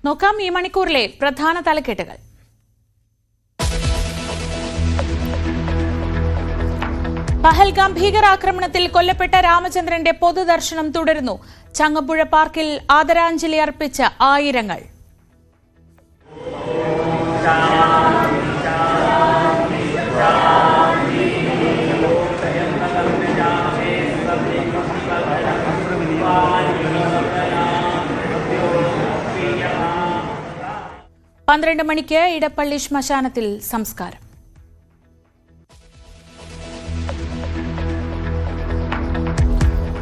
നോക്കാം ഈ മണിക്കൂറിലെ പ്രധാന തലക്കെട്ടുകൾ. പഹൽഗാം ഭീകരാക്രമണത്തിൽ കൊല്ലപ്പെട്ട രാമചന്ദ്രന്റെ പൊതുദർശനം തുടരുന്നു. ചങ്ങമ്പുഴ പാർക്കിൽ ആദരാഞ്ജലി അർപ്പിച്ച ആയിരങ്ങൾ. പന്ത്രണ്ട് മണിക്ക് ഇടപ്പള്ളി ശ്മശാനത്തിൽ സംസ്കാരം.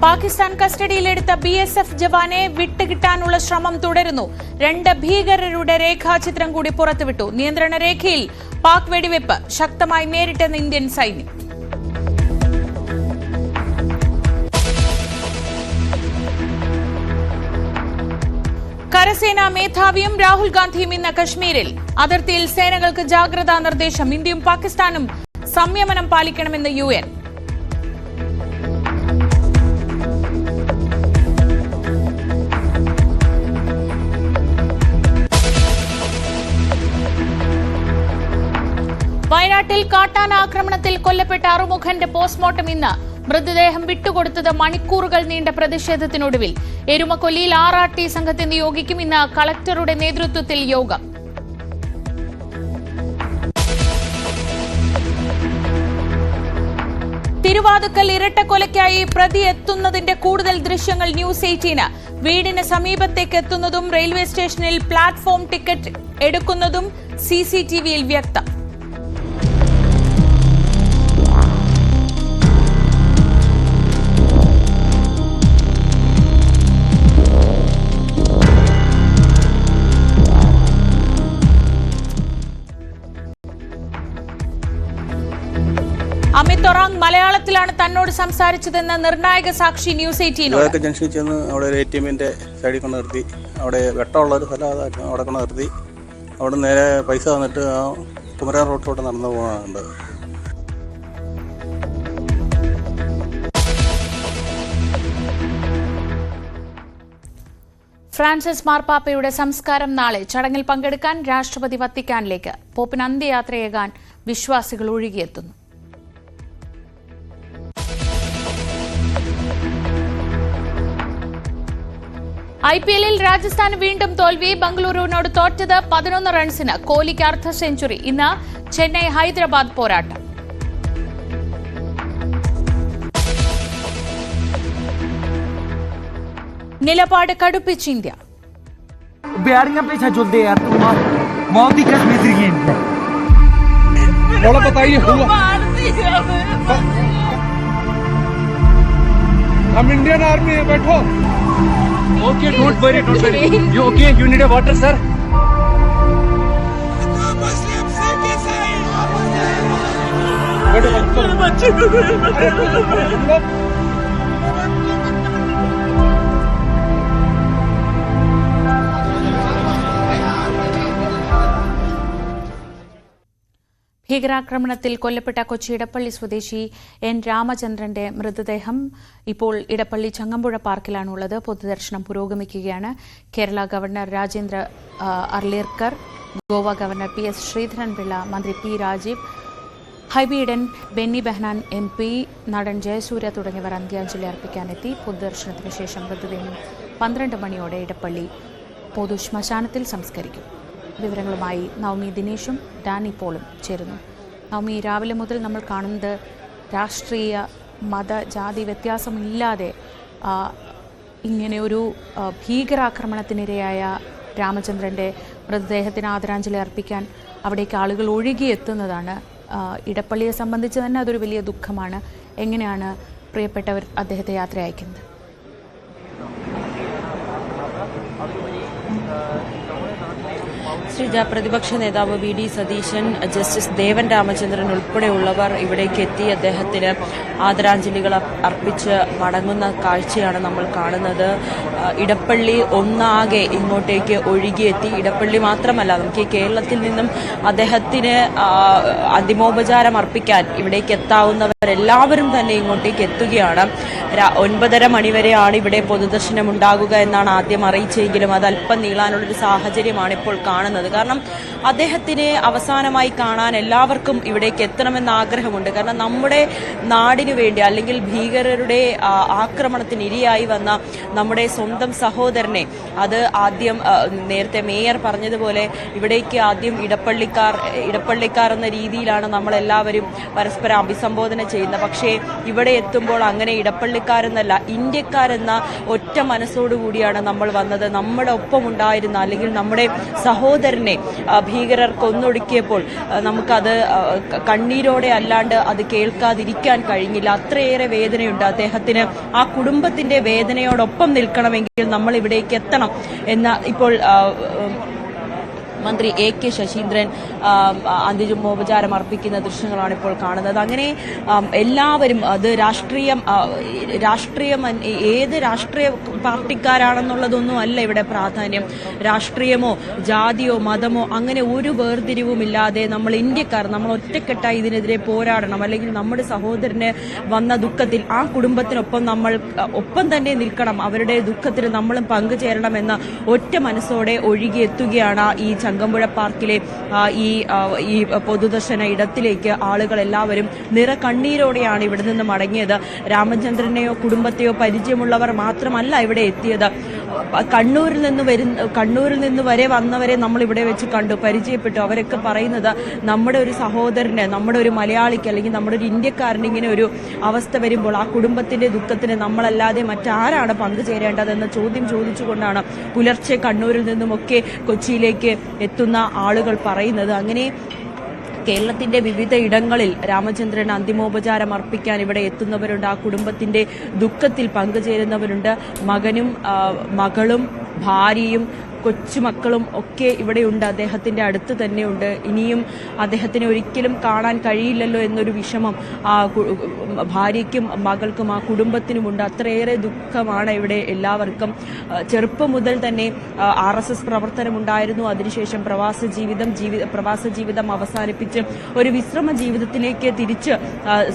പാകിസ്ഥാൻ കസ്റ്റഡിയിലെടുത്ത BSF ജവാനെ വിട്ടുകിട്ടാനുള്ള ശ്രമം തുടരുന്നു. 2 ഭീകരരുടെ രേഖാചിത്രം കൂടി പുറത്തുവിട്ടു. നിയന്ത്രണ രേഖയിൽ പാക് വെടിവെപ്പ് ശക്തമായി നേരിട്ടെന്ന് ഇന്ത്യൻ സൈന്യം. കരസേനാ മേധാവിയും രാഹുൽ ഗാന്ധിയും ഇന്ന് കശ്മീരിൽ. അതിർത്തിയിൽ സേനകൾക്ക് ജാഗ്രതാ നിർദ്ദേശം. ഇന്ത്യയും പാകിസ്ഥാനും സംയമനം പാലിക്കണമെന്ന് UN. വയനാട്ടിൽ കാട്ടാന ആക്രമണത്തിൽ കൊല്ലപ്പെട്ട അറുമുഖന്റെ പോസ്റ്റ്മോർട്ടം ഇന്ന്. മൃതദേഹം വിട്ടുകൊടുത്തത് മണിക്കൂറുകൾ നീണ്ട പ്രതിഷേധത്തിനൊടുവിൽ. എരുമക്കൊല്ലിയിൽ RRT സംഘത്തെ നിയോഗിക്കും. ഇന്ന് കളക്ടറുടെ നേതൃത്വത്തിൽ യോഗം. തിരുവാതുക്കൽ ഇരട്ടക്കൊലയ്ക്കായി പ്രതി എത്തുന്നതിന്റെ കൂടുതൽ ദൃശ്യങ്ങൾ News 18. വീടിന് സമീപത്തേക്ക് എത്തുന്നതും റെയിൽവേ സ്റ്റേഷനിൽ പ്ലാറ്റ്ഫോം ടിക്കറ്റ് എടുക്കുന്നതും CCTVയിൽ വ്യക്തം. അമിത് ഒറാങ് മലയാളത്തിലാണ് തന്നോട് സംസാരിച്ചതെന്ന് നിർണായക സാക്ഷി News 18. ജംഗ്ഷനിൽ ചെന്ന് അവിടെ ഒരു ATMന്റെ സൈഡിൽ കൊണ്ട് നിർത്തി. അവിടെ വെട്ടമുള്ള ഒരു സ്ഥലം അവിടെ കൊണ്ട് നിർത്തി. അവിടെ നേരെ പൈസ തന്നിട്ട് ആ കുമരൻ റോഡിലോട്ട് നടന്നു പോകാനുണ്ട്. ഫ്രാൻസിസ് മാർപ്പാപ്പയുടെ സംസ്കാരം നാളെ. ചടങ്ങിൽ പങ്കെടുക്കാൻ രാഷ്ട്രപതി വത്തിക്കാനിലേക്ക്. പോപ്പിന് അന്ത്യയാത്രയേകാൻ വിശ്വാസികൾ ഒഴുകിയെത്തുന്നു. IPLൽ രാജസ്ഥാന് വീണ്ടും തോൽവി. ബംഗളൂരുവിനോട് തോറ്റത് 11 റൺസിന്. കോഹ്ലിക്ക് അർദ്ധ സെഞ്ചുറി. ഇന്ന് ചെന്നൈ ഹൈദരാബാദ് പോരാട്ടം. നിലപാട് കടുപ്പിച്ച് ഇന്ത്യ. हम इंडियन आर्मी है, बैठो. Okay, don't worry. You okay? You need a water, sir? ഭീകരാക്രമണത്തിൽ കൊല്ലപ്പെട്ട കൊച്ചി ഇടപ്പള്ളി സ്വദേശി N. രാമചന്ദ്രന്റെ മൃതദേഹം ഇപ്പോൾ ഇടപ്പള്ളി ചങ്ങമ്പുഴ പാർക്കിലാണുള്ളത്. പൊതുദർശനം പുരോഗമിക്കുകയാണ്. Kerala governor Rajendra Arlekar, Goa governor PS Sreedharan Pillai, മന്ത്രി P. രാജീവ്, ഹൈബി ഈഡൻ, ബെന്നി ബെഹനാൻ MP, നടൻ ജയസൂര്യ തുടങ്ങിയവർ അന്ത്യാഞ്ജലി അർപ്പിക്കാനെത്തി. പൊതുദർശനത്തിന് ശേഷം മൃതദേഹം 12 മണിയോടെ ഇടപ്പള്ളി പൊതു ശ്മശാനത്തിൽ സംസ്കരിക്കും. വിവരങ്ങളുമായി നവമി ദിനേശും ഡാനി പോളും ചേരുന്നു. നവമി, രാവിലെ മുതൽ നമ്മൾ കാണുന്നത് രാഷ്ട്രീയ മത ജാതി വ്യത്യാസമില്ലാതെ ഇങ്ങനെ ഒരു ഭീകരാക്രമണത്തിനിരയായ രാമചന്ദ്രൻ്റെ മൃതദേഹത്തിന് ആദരാഞ്ജലി അർപ്പിക്കാൻ അവിടേക്ക് ആളുകൾ ഒഴുകിയെത്തുന്നതാണ്. ഇടപ്പള്ളിയെ സംബന്ധിച്ച് തന്നെ അതൊരു വലിയ ദുഃഖമാണ്. എങ്ങനെയാണ് പ്രിയപ്പെട്ടവർ അദ്ദേഹത്തെ യാത്ര അയക്കുന്നത്? ശ്രീജ, പ്രതിപക്ഷ നേതാവ് VD സതീശൻ, ജസ്റ്റിസ് ദേവൻ രാമചന്ദ്രൻ ഉൾപ്പെടെ ഉൾപ്പെടെയുള്ളവർ ഇവിടേക്ക് എത്തി അദ്ദേഹത്തിന് ആദരാഞ്ജലികൾ അർപ്പിച്ച് മടങ്ങുന്ന കാഴ്ചയാണ് നമ്മൾ കാണുന്നത്. ഇടപ്പള്ളി ഒന്നാകെ ഇങ്ങോട്ടേക്ക് ഒഴുകിയെത്തി. ഇടപ്പള്ളി മാത്രമല്ല, നമുക്ക് കേരളത്തിൽ നിന്നും അദ്ദേഹത്തിന് അന്തിമോപചാരം അർപ്പിക്കാൻ ഇവിടേക്ക് എത്താവുന്നവരെല്ലാവരും തന്നെ ഇങ്ങോട്ടേക്ക് എത്തുകയാണ്. 9:30 മണിവരെയാണ് ഇവിടെ പൊതുദർശനം ഉണ്ടാകുക എന്നാണ് ആദ്യം അറിയിച്ചെങ്കിലും അത് അല്പം നീളാനുള്ളൊരു സാഹചര്യമാണ് ഇപ്പോൾ കാണുന്നത്. കാരണം അദ്ദേഹത്തിനെ അവസാനമായി കാണാൻ എല്ലാവർക്കും ഇവിടേക്ക് എത്തണമെന്ന ആഗ്രഹമുണ്ട്. കാരണം നമ്മുടെ നാടിനു വേണ്ടി, അല്ലെങ്കിൽ ഭീകരരുടെ ആക്രമണത്തിന് ഇരയായി വന്ന നമ്മുടെ സ്വന്തം സഹോദരനെ, അത് ആദ്യം നേരത്തെ മേയർ പറഞ്ഞതുപോലെ ഇവിടേക്ക് ആദ്യം ഇടപ്പള്ളിക്കാർ എന്ന രീതിയിലാണ് നമ്മളെല്ലാവരും പരസ്പരം അഭിസംബോധന ചെയ്യുന്നത്. പക്ഷേ ഇവിടെ എത്തുമ്പോൾ അങ്ങനെ ഇടപ്പള്ളിക്കാരെന്നല്ല, ഇന്ത്യക്കാരെന്ന ഒറ്റ മനസ്സോടുകൂടിയാണ് നമ്മൾ വന്നത്. നമ്മുടെ ഒപ്പം ഉണ്ടായിരുന്ന, അല്ലെങ്കിൽ നമ്മുടെ സഹോദരനെ ഭീകരർ കൊന്നൊടുക്കിയപ്പോൾ നമുക്കത് കണ്ണീരോടെ അല്ലാണ്ട് അത് കേൾക്കാതിരിക്കാൻ കഴിഞ്ഞില്ല. അത്രയേറെ വേദനയുണ്ട് അദ്ദേഹത്തിന്. ആ കുടുംബത്തിന്റെ വേദനയോടൊപ്പം നിൽക്കണമെങ്കിൽ നമ്മൾ ഇവിടേക്ക് എത്തണം എന്ന ഇപ്പോൾ മന്ത്രി AK ശശീന്ദ്രൻ അന്തിമോപചാരം അർപ്പിക്കുന്ന ദൃശ്യങ്ങളാണ് ഇപ്പോൾ കാണുന്നത്. അങ്ങനെ എല്ലാവരും, അത് രാഷ്ട്രീയം ഏത് രാഷ്ട്രീയ പാർട്ടിക്കാരാണെന്നുള്ളതൊന്നും അല്ല ഇവിടെ പ്രാധാന്യം. രാഷ്ട്രീയമോ ജാതിയോ മതമോ അങ്ങനെ ഒരു വേർതിരിവുമില്ലാതെ നമ്മൾ ഇന്ത്യക്കാർ, നമ്മൾ ഒറ്റക്കെട്ടായി ഇതിനെതിരെ പോരാടണം. അല്ലെങ്കിൽ നമ്മുടെ സഹോദരന് വന്ന ദുഃഖത്തിൽ ആ കുടുംബത്തിനൊപ്പം നമ്മൾ ഒപ്പം തന്നെ നിൽക്കണം, അവരുടെ ദുഃഖത്തിന് നമ്മളും പങ്കുചേരണം എന്ന ഒറ്റ മനസ്സോടെ ഒഴുകിയെത്തുകയാണ് ഈ ചങ്ങമ്പുഴ പാർക്കിലെ ഈ പൊതുദർശന ഇടത്തിലേക്ക് ആളുകൾ എല്ലാവരും നിറകണ്ണീരോടെയാണ് ഇവിടെ നിന്ന് മടങ്ങിയത്. രാമചന്ദ്രനെയോ കുടുംബത്തെയോ പരിചയമുള്ളവർ മാത്രമല്ല ഇവിടെ എത്തിയത്. കണ്ണൂരിൽ നിന്ന് വരെ വന്നവരെ നമ്മൾ ഇവിടെ വെച്ച് കണ്ടു, പരിചയപ്പെട്ടു. അവരൊക്കെ പറയുന്നത് നമ്മുടെ ഒരു സഹോദരന്, നമ്മുടെ ഒരു മലയാളിക്ക്, അല്ലെങ്കിൽ നമ്മുടെ ഒരു ഇന്ത്യക്കാരന് ഇങ്ങനെ ഒരു അവസ്ഥ വരുമ്പോൾ ആ കുടുംബത്തിന്റെ ദുഃഖത്തിന് നമ്മളല്ലാതെ മറ്റാരാണ് പങ്കുചേരേണ്ടതെന്ന ചോദ്യം ചോദിച്ചുകൊണ്ടാണ് പുലർച്ചെ കണ്ണൂരിൽ നിന്നുമൊക്കെ കൊച്ചിയിലേക്ക് എത്തുന്ന ആളുകൾ പറയുന്നത്. അങ്ങനെ കേരളത്തിന്റെ വിവിധ ഇടങ്ങളിൽ രാമചന്ദ്രൻ അന്തിമോപചാരം അർപ്പിക്കാൻ ഇവിടെ എത്തുന്നവരുണ്ട്. ആ കുടുംബത്തിന്റെ ദുഃഖത്തിൽ പങ്കുചേരുന്നവരുണ്ട്. മകനും മകളും ഭാര്യയും കൊച്ചുമക്കളും ഒക്കെ ഇവിടെയുണ്ട്, അദ്ദേഹത്തിന്റെ അടുത്ത് തന്നെയുണ്ട്. ഇനിയും അദ്ദേഹത്തിനെ ഒരിക്കലും കാണാൻ കഴിയില്ലല്ലോ എന്നൊരു വിഷമം ആ ഭാര്യയ്ക്കും മകൾക്കും ആ കുടുംബത്തിനുമുണ്ട്. അത്രയേറെ ദുഃഖമാണ് ഇവിടെ എല്ലാവർക്കും. ചെറുപ്പം മുതൽ തന്നെ RSS പ്രവർത്തനമുണ്ടായിരുന്നു. അതിനുശേഷം പ്രവാസ ജീവിതം അവസാനിപ്പിച്ച് ഒരു വിശ്രമ ജീവിതത്തിലേക്ക് തിരിച്ച്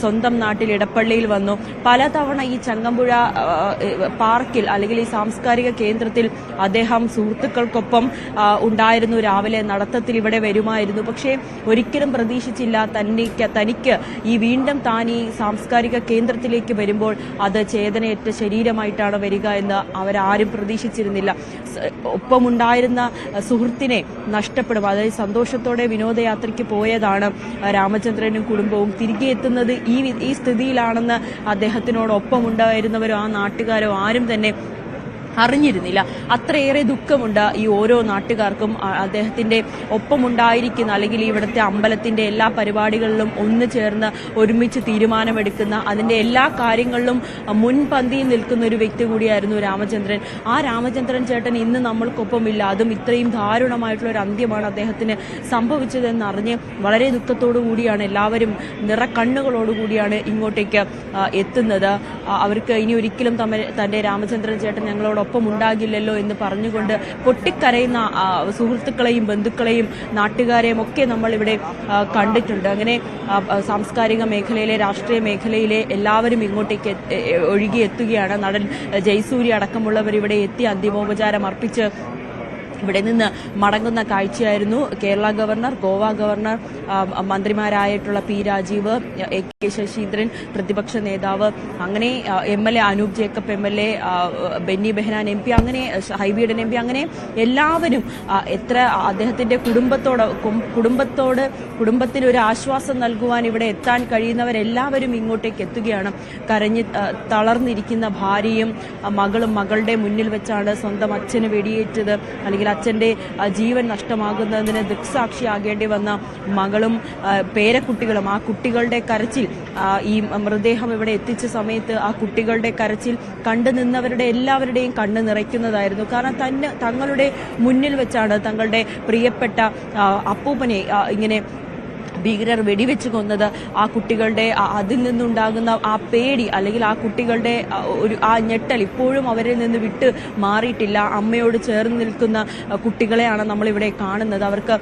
സ്വന്തം നാട്ടിൽ ഇടപ്പള്ളിയിൽ വന്നു. പലതവണ ഈ ചങ്ങമ്പുഴ പാർക്കിൽ, അല്ലെങ്കിൽ ഈ സാംസ്കാരിക കേന്ദ്രത്തിൽ അദ്ദേഹം സുഹൃത്തുക്കൾക്കൊപ്പം ഉണ്ടായിരുന്നു. രാവിലെ നടത്തത്തിൽ ഇവിടെ വരുമായിരുന്നു. പക്ഷേ ഒരിക്കലും പ്രതീക്ഷിച്ചില്ല തനിക്ക് വീണ്ടും താൻ ഈ സാംസ്കാരിക കേന്ദ്രത്തിലേക്ക് വരുമ്പോൾ അത് ചേതനയേറ്റ ശരീരമായിട്ടാണ് വരിക എന്ന് അവരാരും പ്രതീക്ഷിച്ചിരുന്നില്ല. ഒപ്പമുണ്ടായിരുന്ന സുഹൃത്തിനെ നഷ്ടപ്പെടും. അതായത് സന്തോഷത്തോടെ വിനോദയാത്രയ്ക്ക് പോയതാണ് രാമചന്ദ്രനും കുടുംബവും. തിരികെ എത്തുന്നത് ഈ സ്ഥിതിയിലാണെന്ന് അദ്ദേഹത്തിനോടൊപ്പമുണ്ടായിരുന്നവരോ ആ നാട്ടുകാരോ ആരും തന്നെ അറിഞ്ഞിരുന്നില്ല. അത്രയേറെ ദുഃഖമുണ്ട് ഈ ഓരോ നാട്ടുകാർക്കും. അദ്ദേഹത്തിന്റെ ഒപ്പമുണ്ടായിരിക്കുന്ന, അല്ലെങ്കിൽ ഇവിടുത്തെ അമ്പലത്തിന്റെ എല്ലാ പരിപാടികളിലും ഒന്നു ചേർന്ന് ഒരുമിച്ച് തീരുമാനമെടുക്കുന്ന, അതിന്റെ എല്ലാ കാര്യങ്ങളിലും മുൻപന്തിയിൽ നിൽക്കുന്ന ഒരു വ്യക്തി കൂടിയായിരുന്നു രാമചന്ദ്രൻ. ആ രാമചന്ദ്രൻ ചേട്ടൻ ഇന്ന് നമ്മൾക്കൊപ്പമില്ല. അതും ഇത്രയും ദാരുണമായിട്ടുള്ള ഒരു അന്ത്യമാണ് അദ്ദേഹത്തിന് സംഭവിച്ചതെന്നറിഞ്ഞ് വളരെ ദുഃഖത്തോടു കൂടിയാണ് എല്ലാവരും നിറക്കണ്ണുകളോടുകൂടിയാണ് ഇങ്ങോട്ടേക്ക് എത്തുന്നത്. അവർക്ക് ഇനി ഒരിക്കലും തന്റെ രാമചന്ദ്രൻ ചേട്ടൻ ഞങ്ങളോട് ഒപ്പം ഉണ്ടാകില്ലല്ലോ എന്ന് പറഞ്ഞുകൊണ്ട് പൊട്ടിക്കരയുന്ന സുഹൃത്തുക്കളെയും ബന്ധുക്കളെയും നാട്ടുകാരെയും ഒക്കെ നമ്മൾ ഇവിടെ കണ്ടിട്ടുണ്ട്. അങ്ങനെ സാംസ്കാരിക മേഖലയിലെ, രാഷ്ട്രീയ മേഖലയിലെ എല്ലാവരും ഇങ്ങോട്ടേക്ക് ഒഴുകിയെത്തുകയാണ്. നടൻ ജയസൂര്യ അടക്കമുള്ളവർ ഇവിടെ എത്തി അന്തിമോപചാരം അർപ്പിച്ച് ഇവിടെ നിന്ന് മടങ്ങുന്ന കാഴ്ചയായിരുന്നു. കേരള ഗവർണർ, ഗോവ ഗവർണർ, മന്ത്രിമാരായിട്ടുള്ള P. രാജീവ്, AK ശശീന്ദ്രൻ, പ്രതിപക്ഷ നേതാവ്, അങ്ങനെ MLA Anoop Jacob MLA, Benny Behanan MP, അങ്ങനെ ഹൈബിയുടെ MP, അങ്ങനെ എല്ലാവരും എത്ര അദ്ദേഹത്തിന്റെ കുടുംബത്തിന് ഒരു ആശ്വാസം നൽകുവാൻ ഇവിടെ എത്താൻ കഴിയുന്നവരെല്ലാവരും ഇങ്ങോട്ടേക്ക് എത്തുകയാണ്. കരഞ്ഞ് തളർന്നിരിക്കുന്ന ഭാര്യയും മകളും മകളുടെ മുന്നിൽ വെച്ചാണ് സ്വന്തം അച്ഛന് വെടിയേറ്റത്, അല്ലെങ്കിൽ അച്ഛന്റെ ജീവൻ നഷ്ടമാകുന്നതിന് ദൃക്സാക്ഷിയാകേണ്ടി വന്ന മകളും പേരക്കുട്ടികളും. ആ കുട്ടികളുടെ കരച്ചിൽ, ഈ മൃതദേഹം ഇവിടെ എത്തിച്ച സമയത്ത് ആ കുട്ടികളുടെ കരച്ചിൽ കണ്ടു നിന്നവരുടെ എല്ലാവരുടെയും കണ്ണ് നിറയ്ക്കുന്നതായിരുന്നു. കാരണം തങ്ങളുടെ മുന്നിൽ വെച്ചാണ് തങ്ങളുടെ പ്രിയപ്പെട്ട അപ്പൂപ്പനെ ഇങ്ങനെ ഭീകരർ വെടിവെച്ച് കൊന്നത് ആ കുട്ടികളുടെ അതിൽ നിന്നുണ്ടാകുന്ന ആ പേടി അല്ലെങ്കിൽ ആ കുട്ടികളുടെ ആ ഞെട്ടൽ ഇപ്പോഴും അവരിൽ നിന്ന് വിട്ട് മാറിയിട്ടില്ല. അമ്മയോട് ചേർന്ന് നിൽക്കുന്ന കുട്ടികളെയാണ് നമ്മളിവിടെ കാണുന്നത്. അവർക്ക്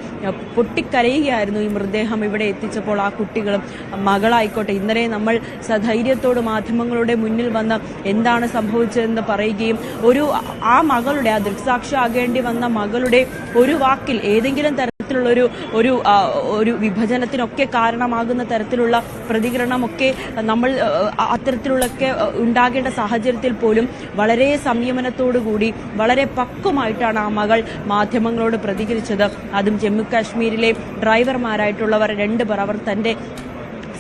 പൊട്ടിക്കരയുകയായിരുന്നു ഈ മൃതദേഹം ഇവിടെ എത്തിച്ചപ്പോൾ. ആ കുട്ടികളും മകളായിക്കോട്ടെ ഇന്നലെ നമ്മൾ സധൈര്യത്തോട് മാധ്യമങ്ങളുടെ മുന്നിൽ വന്ന് എന്താണ് സംഭവിച്ചതെന്ന് പറയുകയും ആ മകളുടെ ആ ദൃക്സാക്ഷി ആകേണ്ടി വന്ന മകളുടെ ഒരു വാക്കിൽ ഏതെങ്കിലും തരത്തിലുള്ള ഒരു വിഭജനത്തിനൊക്കെ കാരണമാകുന്ന തരത്തിലുള്ള പ്രതികരണമൊക്കെ നമ്മൾ അത്തരത്തിലുള്ളൊക്കെ ഉണ്ടാകേണ്ട സാഹചര്യത്തിൽ പോലും വളരെ സംയമനത്തോടുകൂടി വളരെ പക്വമായിട്ടാണ് ആ മകൾ മാധ്യമങ്ങളോട് പ്രതികരിച്ചത്. അതും ജമ്മു കാശ്മീരിലെ ഡ്രൈവർമാരായിട്ടുള്ളവർ 2 പേർ അവർ തന്റെ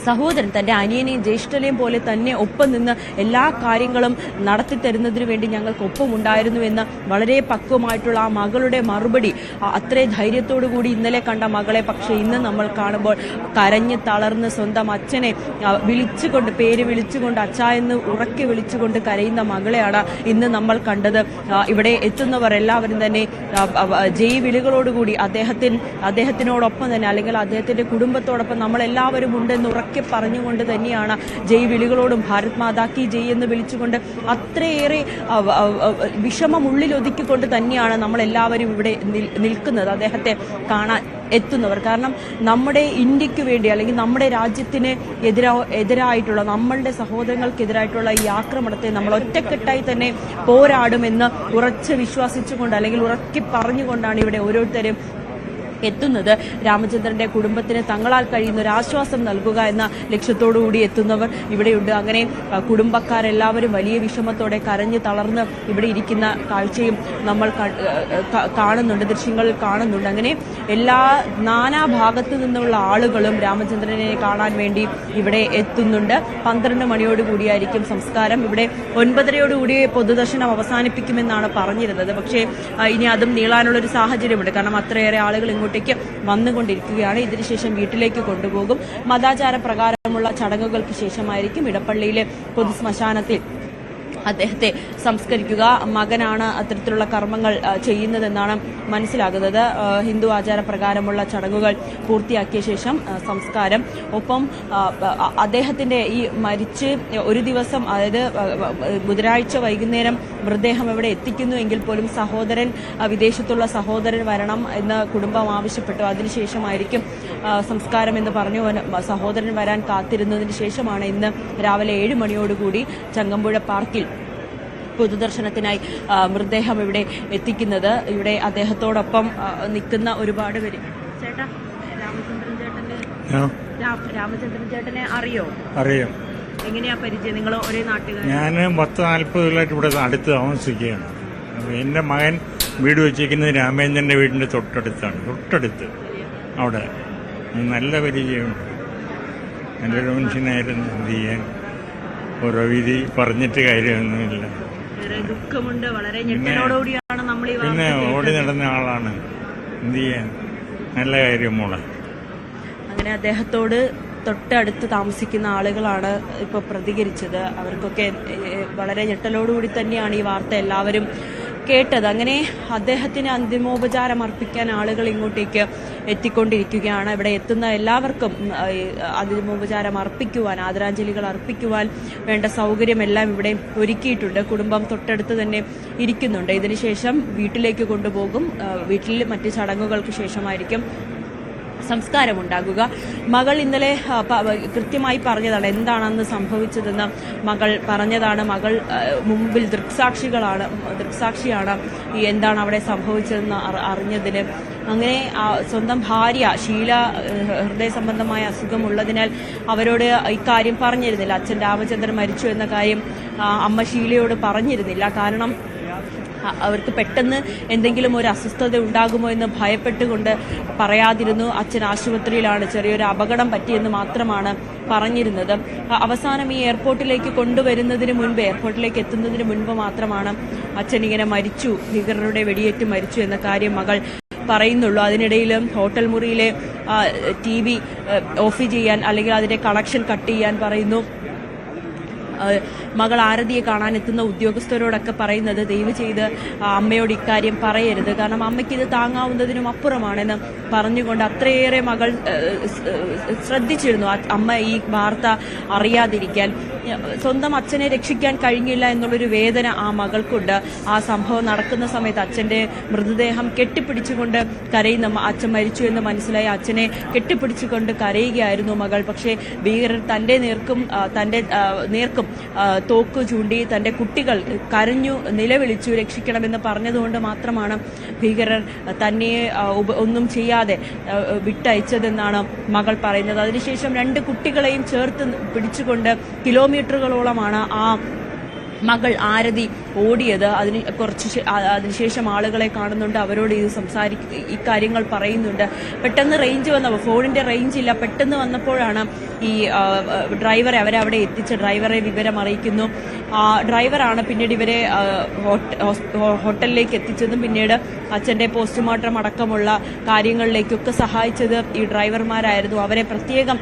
സഹോദരൻ തന്റെ അനിയനെയും ജ്യേഷ്ഠനെയും പോലെ തന്നെ ഒപ്പം നിന്ന് എല്ലാ കാര്യങ്ങളും നടത്തി തരുന്നതിനു വേണ്ടി ഞങ്ങൾക്കൊപ്പം ഉണ്ടായിരുന്നുവെന്ന് വളരെ പക്വമായിട്ടുള്ള ആ മകളുടെ മറുപടി അത്രേ ധൈര്യത്തോടുകൂടി ഇന്നലെ കണ്ട മകളെ പക്ഷേ ഇന്ന് നമ്മൾ കാണുമ്പോൾ കരഞ്ഞ് തളർന്ന് സ്വന്തം അച്ഛനെ പേര് വിളിച്ചുകൊണ്ട് അച്ഛ എന്ന് ഉറക്കെ വിളിച്ചുകൊണ്ട് കരയുന്ന മകളെയാണ് ഇന്ന് നമ്മൾ കണ്ടത്. ഇവിടെ എത്തുന്നവർ എല്ലാവരും തന്നെ ജയ് വിളികളോടുകൂടി അദ്ദേഹത്തിനോടൊപ്പം തന്നെ അല്ലെങ്കിൽ അദ്ദേഹത്തിന്റെ കുടുംബത്തോടൊപ്പം നമ്മളെല്ലാവരും ഉണ്ടെന്ന് ഉറക്കെ പറഞ്ഞുകൊണ്ട് തന്നെയാണ് ജയ് വിളികളോടും ഭാരത് മാതാ കി ജയ് എന്ന് വിളിച്ചുകൊണ്ട് അത്രയേറെ വിഷമം ഉള്ളിലൊതുക്കിക്കൊണ്ട് തന്നെയാണ് നമ്മളെല്ലാവരും ഇവിടെ നിൽക്കുന്നത്, അദ്ദേഹത്തെ കാണാൻ എത്തുന്നവർ. കാരണം നമ്മുടെ ഇന്ത്യക്ക് വേണ്ടി അല്ലെങ്കിൽ നമ്മുടെ രാജ്യത്തിന് എതിരായിട്ടുള്ള നമ്മളുടെ സഹോദരങ്ങൾക്കെതിരായിട്ടുള്ള ഈ ആക്രമണത്തെ നമ്മൾ ഒറ്റക്കെട്ടായി തന്നെ പോരാടുമെന്ന് ഉറച്ച് വിശ്വസിച്ചുകൊണ്ട് അല്ലെങ്കിൽ ഉറക്കി പറഞ്ഞുകൊണ്ടാണ് ഇവിടെ ഓരോരുത്തരും എത്തുന്നത്. രാമചന്ദ്രന്റെ കുടുംബത്തിന് തങ്ങളാൽ കഴിയുന്ന ഒരു ആശ്വാസം നൽകുക എന്ന ലക്ഷ്യത്തോടുകൂടി എത്തുന്നവർ ഇവിടെയുണ്ട്. അങ്ങനെ കുടുംബക്കാരെല്ലാവരും വലിയ വിഷമത്തോടെ കരഞ്ഞ് തളർന്ന് ഇവിടെ ഇരിക്കുന്ന കാഴ്ചയും നമ്മൾ കാണുന്നുണ്ട്, ദൃശ്യങ്ങളിൽ കാണുന്നുണ്ട്. അങ്ങനെ നാനാഭാഗത്തു നിന്നുള്ള ആളുകളും രാമചന്ദ്രനെ കാണാൻ വേണ്ടി ഇവിടെ എത്തുന്നുണ്ട്. 12 മണിയോടുകൂടിയായിരിക്കും സംസ്കാരം. ഇവിടെ 9:30യോടുകൂടി പൊതുദർശനം അവസാനിപ്പിക്കുമെന്നാണ് പറഞ്ഞിരുന്നത്. പക്ഷേ ഇനി അതും നീളാനുള്ളൊരു സാഹചര്യമുണ്ട്. കാരണം അത്രയേറെ ആളുകൾ ഇങ്ങോട്ടേക്ക് വന്നുകൊണ്ടിരിക്കുകയാണ്. ഇതിനുശേഷം വീട്ടിലേക്ക് കൊണ്ടുപോകും. മതാചാര പ്രകാരമുള്ള ചടങ്ങുകൾക്ക് ശേഷമായിരിക്കും ഇടപ്പള്ളിയിലെ പൊതുശ്മശാനത്തിൽ അദ്ദേഹത്തെ സംസ്കരിക്കുക. മകനാണ് അത്തരത്തിലുള്ള കർമ്മങ്ങൾ ചെയ്യുന്നതെന്നാണ് മനസ്സിലാകുന്നത്. ഹിന്ദു ആചാരപ്രകാരമുള്ള ചടങ്ങുകൾ പൂർത്തിയാക്കിയ ശേഷം സംസ്കാരം. ഒപ്പം അദ്ദേഹത്തിന്റെ ഈ മരിച്ച് ഒരു ദിവസം, അതായത് ബുധനാഴ്ച വൈകുന്നേരം മൃതദേഹം ഇവിടെ എത്തിക്കുന്നു എങ്കിൽ പോലും വിദേശത്തുള്ള സഹോദരൻ വരണം എന്ന് കുടുംബം ആവശ്യപ്പെട്ടു. അതിനുശേഷമായിരിക്കും സംസ്കാരം എന്ന് പറഞ്ഞു. സഹോദരൻ വരാൻ കാത്തിരുന്നതിന് ശേഷമാണ് ഇന്ന് രാവിലെ 7 മണിയോടുകൂടി ചങ്ങമ്പുഴ പാർക്കിൽ പൊതുദർശനത്തിനായി മൃതദേഹം ഇവിടെ എത്തിക്കുന്നത്. ഇവിടെ അദ്ദേഹത്തോടൊപ്പം നിൽക്കുന്ന ഒരുപാട് പേര്. ചേട്ടാ, രാമചന്ദ്രൻ ചേട്ടനെ അറിയാം. എങ്ങനെയാ പരിചയം? നിങ്ങൾ ഒരേ നാട്ടുകാർ? ഞാൻ 10-40 കൊല്ലമായിട്ട് ഇവിടെ അടുത്ത് താമസിക്കുകയാണ്. എന്റെ മകൻ വീട് വെച്ചിരിക്കുന്നത് രാമേന്ദ്രന്റെ വീടിന്റെ തൊട്ടടുത്ത് അവിടെ. നല്ല പരിചയമുണ്ട്. നല്ലൊരു മനുഷ്യനായിരുന്നു. എന്ത് ചെയ്യാൻ, ഓരോ വിധി പറഞ്ഞിട്ട് കാര്യമൊന്നുമില്ല. ദുഃഖമുണ്ട്. വളരെ ഞെട്ടലോടുകൂടിയാണ് നമ്മൾ പിന്നെ ഓടി നടന്ന ആളാണ്. എന്ത് ചെയ്യാൻ, നല്ല കാര്യം മോളെ. അങ്ങനെ അദ്ദേഹത്തോട് തൊട്ടടുത്ത് താമസിക്കുന്ന ആളുകളാണ് ഇപ്പോൾ പ്രതികരിച്ചത്. അവർക്കൊക്കെ വളരെ ഞെട്ടലോടുകൂടി തന്നെയാണ് ഈ വാർത്ത എല്ലാവരും കേട്ടത്. അങ്ങനെ അദ്ദേഹത്തിന് അന്തിമോപചാരം അർപ്പിക്കാൻ ആളുകൾ ഇങ്ങോട്ടേക്ക് എത്തിക്കൊണ്ടിരിക്കുകയാണ്. ഇവിടെ എത്തുന്ന എല്ലാവർക്കും അന്തിമോപചാരം അർപ്പിക്കുവാൻ, ആദരാഞ്ജലികൾ അർപ്പിക്കുവാൻ വേണ്ട സൗകര്യമെല്ലാം ഇവിടെ ഒരുക്കിയിട്ടുണ്ട്. കുടുംബം തൊട്ടടുത്ത് തന്നെ ഇരിക്കുന്നുണ്ട്. ഇതിനുശേഷം വീട്ടിലേക്ക് കൊണ്ടുപോകും. വീട്ടിൽ മറ്റ് ചടങ്ങുകൾക്ക് ശേഷമായിരിക്കും സംസ്കാരമുണ്ടാകുക. മകൾ ഇന്നലെ കൃത്യമായി പറഞ്ഞതാണ് എന്താണെന്ന് സംഭവിച്ചതെന്ന് മകൾ പറഞ്ഞതാണ്. മകൾ മുമ്പിൽ ദൃക്സാക്ഷിയാണ് ഈ എന്താണ് അവിടെ സംഭവിച്ചതെന്ന് അറിഞ്ഞതിന്. അങ്ങനെ സ്വന്തം ഭാര്യ ഷീല ഹൃദയ സംബന്ധമായ അസുഖമുള്ളതിനാൽ അവരോട് ഇക്കാര്യം പറഞ്ഞിരുന്നില്ല. അച്ഛൻ രാമചന്ദ്രൻ മരിച്ചു എന്ന കാര്യം അമ്മ ഷീലയോട് പറഞ്ഞിരുന്നില്ല. കാരണം അവർക്ക് പെട്ടെന്ന് എന്തെങ്കിലും ഒരു അസ്വസ്ഥത ഉണ്ടാകുമോ എന്ന് ഭയപ്പെട്ടുകൊണ്ട് പറയാതിരുന്നു. അച്ഛൻ ആശുപത്രിയിലാണ്, ചെറിയൊരു അപകടം പറ്റിയെന്ന് മാത്രമാണ് പറഞ്ഞിരുന്നത്. അവസാനം ഈ എയർപോർട്ടിലേക്ക് എത്തുന്നതിന് മുൻപ് മാത്രമാണ് അച്ഛൻ ഇങ്ങനെ മരിച്ചു, ഭീകരരുടെ വെടിയേറ്റ് മരിച്ചു എന്ന കാര്യം മകൾ പറയുന്നുള്ളൂ. അതിനിടയിൽ ഹോട്ടൽ മുറിയിലെ TV ഓഫ് ചെയ്യാൻ അല്ലെങ്കിൽ അതിന്റെ കണക്ഷൻ കട്ട് ചെയ്യാൻ പറയുന്നു. മകൾ ആരതിയെ കാണാനെത്തുന്ന ഉദ്യോഗസ്ഥരോടൊക്കെ പറയുന്നത് ദയവ് ചെയ്ത് അമ്മയോട് ഇക്കാര്യം പറയരുത്, കാരണം അമ്മയ്ക്ക് ഇത് താങ്ങാവുന്നതിനും അപ്പുറമാണെന്ന് പറഞ്ഞുകൊണ്ട് അത്രയേറെ മകൾ ശ്രദ്ധിച്ചിരുന്നു അമ്മ ഈ വാർത്ത അറിയാതിരിക്കാൻ. സ്വന്തം അച്ഛനെ രക്ഷിക്കാൻ കഴിഞ്ഞില്ല എന്നുള്ളൊരു വേദന ആ മകൾക്കുണ്ട്. ആ സംഭവം നടക്കുന്ന സമയത്ത് അച്ഛന്റെ മൃതദേഹം കെട്ടിപ്പിടിച്ചുകൊണ്ട് കരയുന്ന, അച്ഛൻ മരിച്ചു എന്ന് മനസ്സിലായി അച്ഛനെ കെട്ടിപ്പിടിച്ചുകൊണ്ട് കരയുകയായിരുന്നു മകൾ. പക്ഷേ ഭീകരർ തന്റെ നേർക്കും തോക്ക് ചൂണ്ടി തന്റെ കുട്ടികൾ കരഞ്ഞു നിലവിളിച്ചു രക്ഷിക്കണമെന്ന് പറഞ്ഞതുകൊണ്ട് മാത്രമാണ് ഭീകരർ തന്നെ ഒന്നും ചെയ്യാതെ വിട്ടയച്ചതെന്നാണ് മകൾ പറയുന്നത്. അതിനുശേഷം 2 കുട്ടികളെയും ചേർത്ത് പിടിച്ചുകൊണ്ട് കിലോമീറ്ററുകളോളമാണ് ആ മകൾ ആരതി ഓടിയത്. അതിനുശേഷം ആളുകളെ കാണുന്നുണ്ട്, അവരോട് ഇത് ഇക്കാര്യങ്ങൾ പറയുന്നുണ്ട്. പെട്ടെന്ന് റേഞ്ച് വന്നപ്പോൾ, ഫോണിന്റെ റേഞ്ച് ഇല്ല, പെട്ടെന്ന് വന്നപ്പോഴാണ് ഈ ഡ്രൈവറെ അവരവിടെ എത്തിച്ച ഡ്രൈവറെ വിവരം അറിയിക്കുന്നു. ഡ്രൈവറാണ് പിന്നീട് ഇവരെ ഹോട്ടലിലേക്ക് എത്തിച്ചതും പിന്നീട് അച്ഛന്റെ പോസ്റ്റ്മോർട്ടം അടക്കമുള്ള കാര്യങ്ങളിലേക്കൊക്കെ സഹായിച്ചത് ഈ ഡ്രൈവർമാരായിരുന്നു. അവരെ പ്രത്യേകം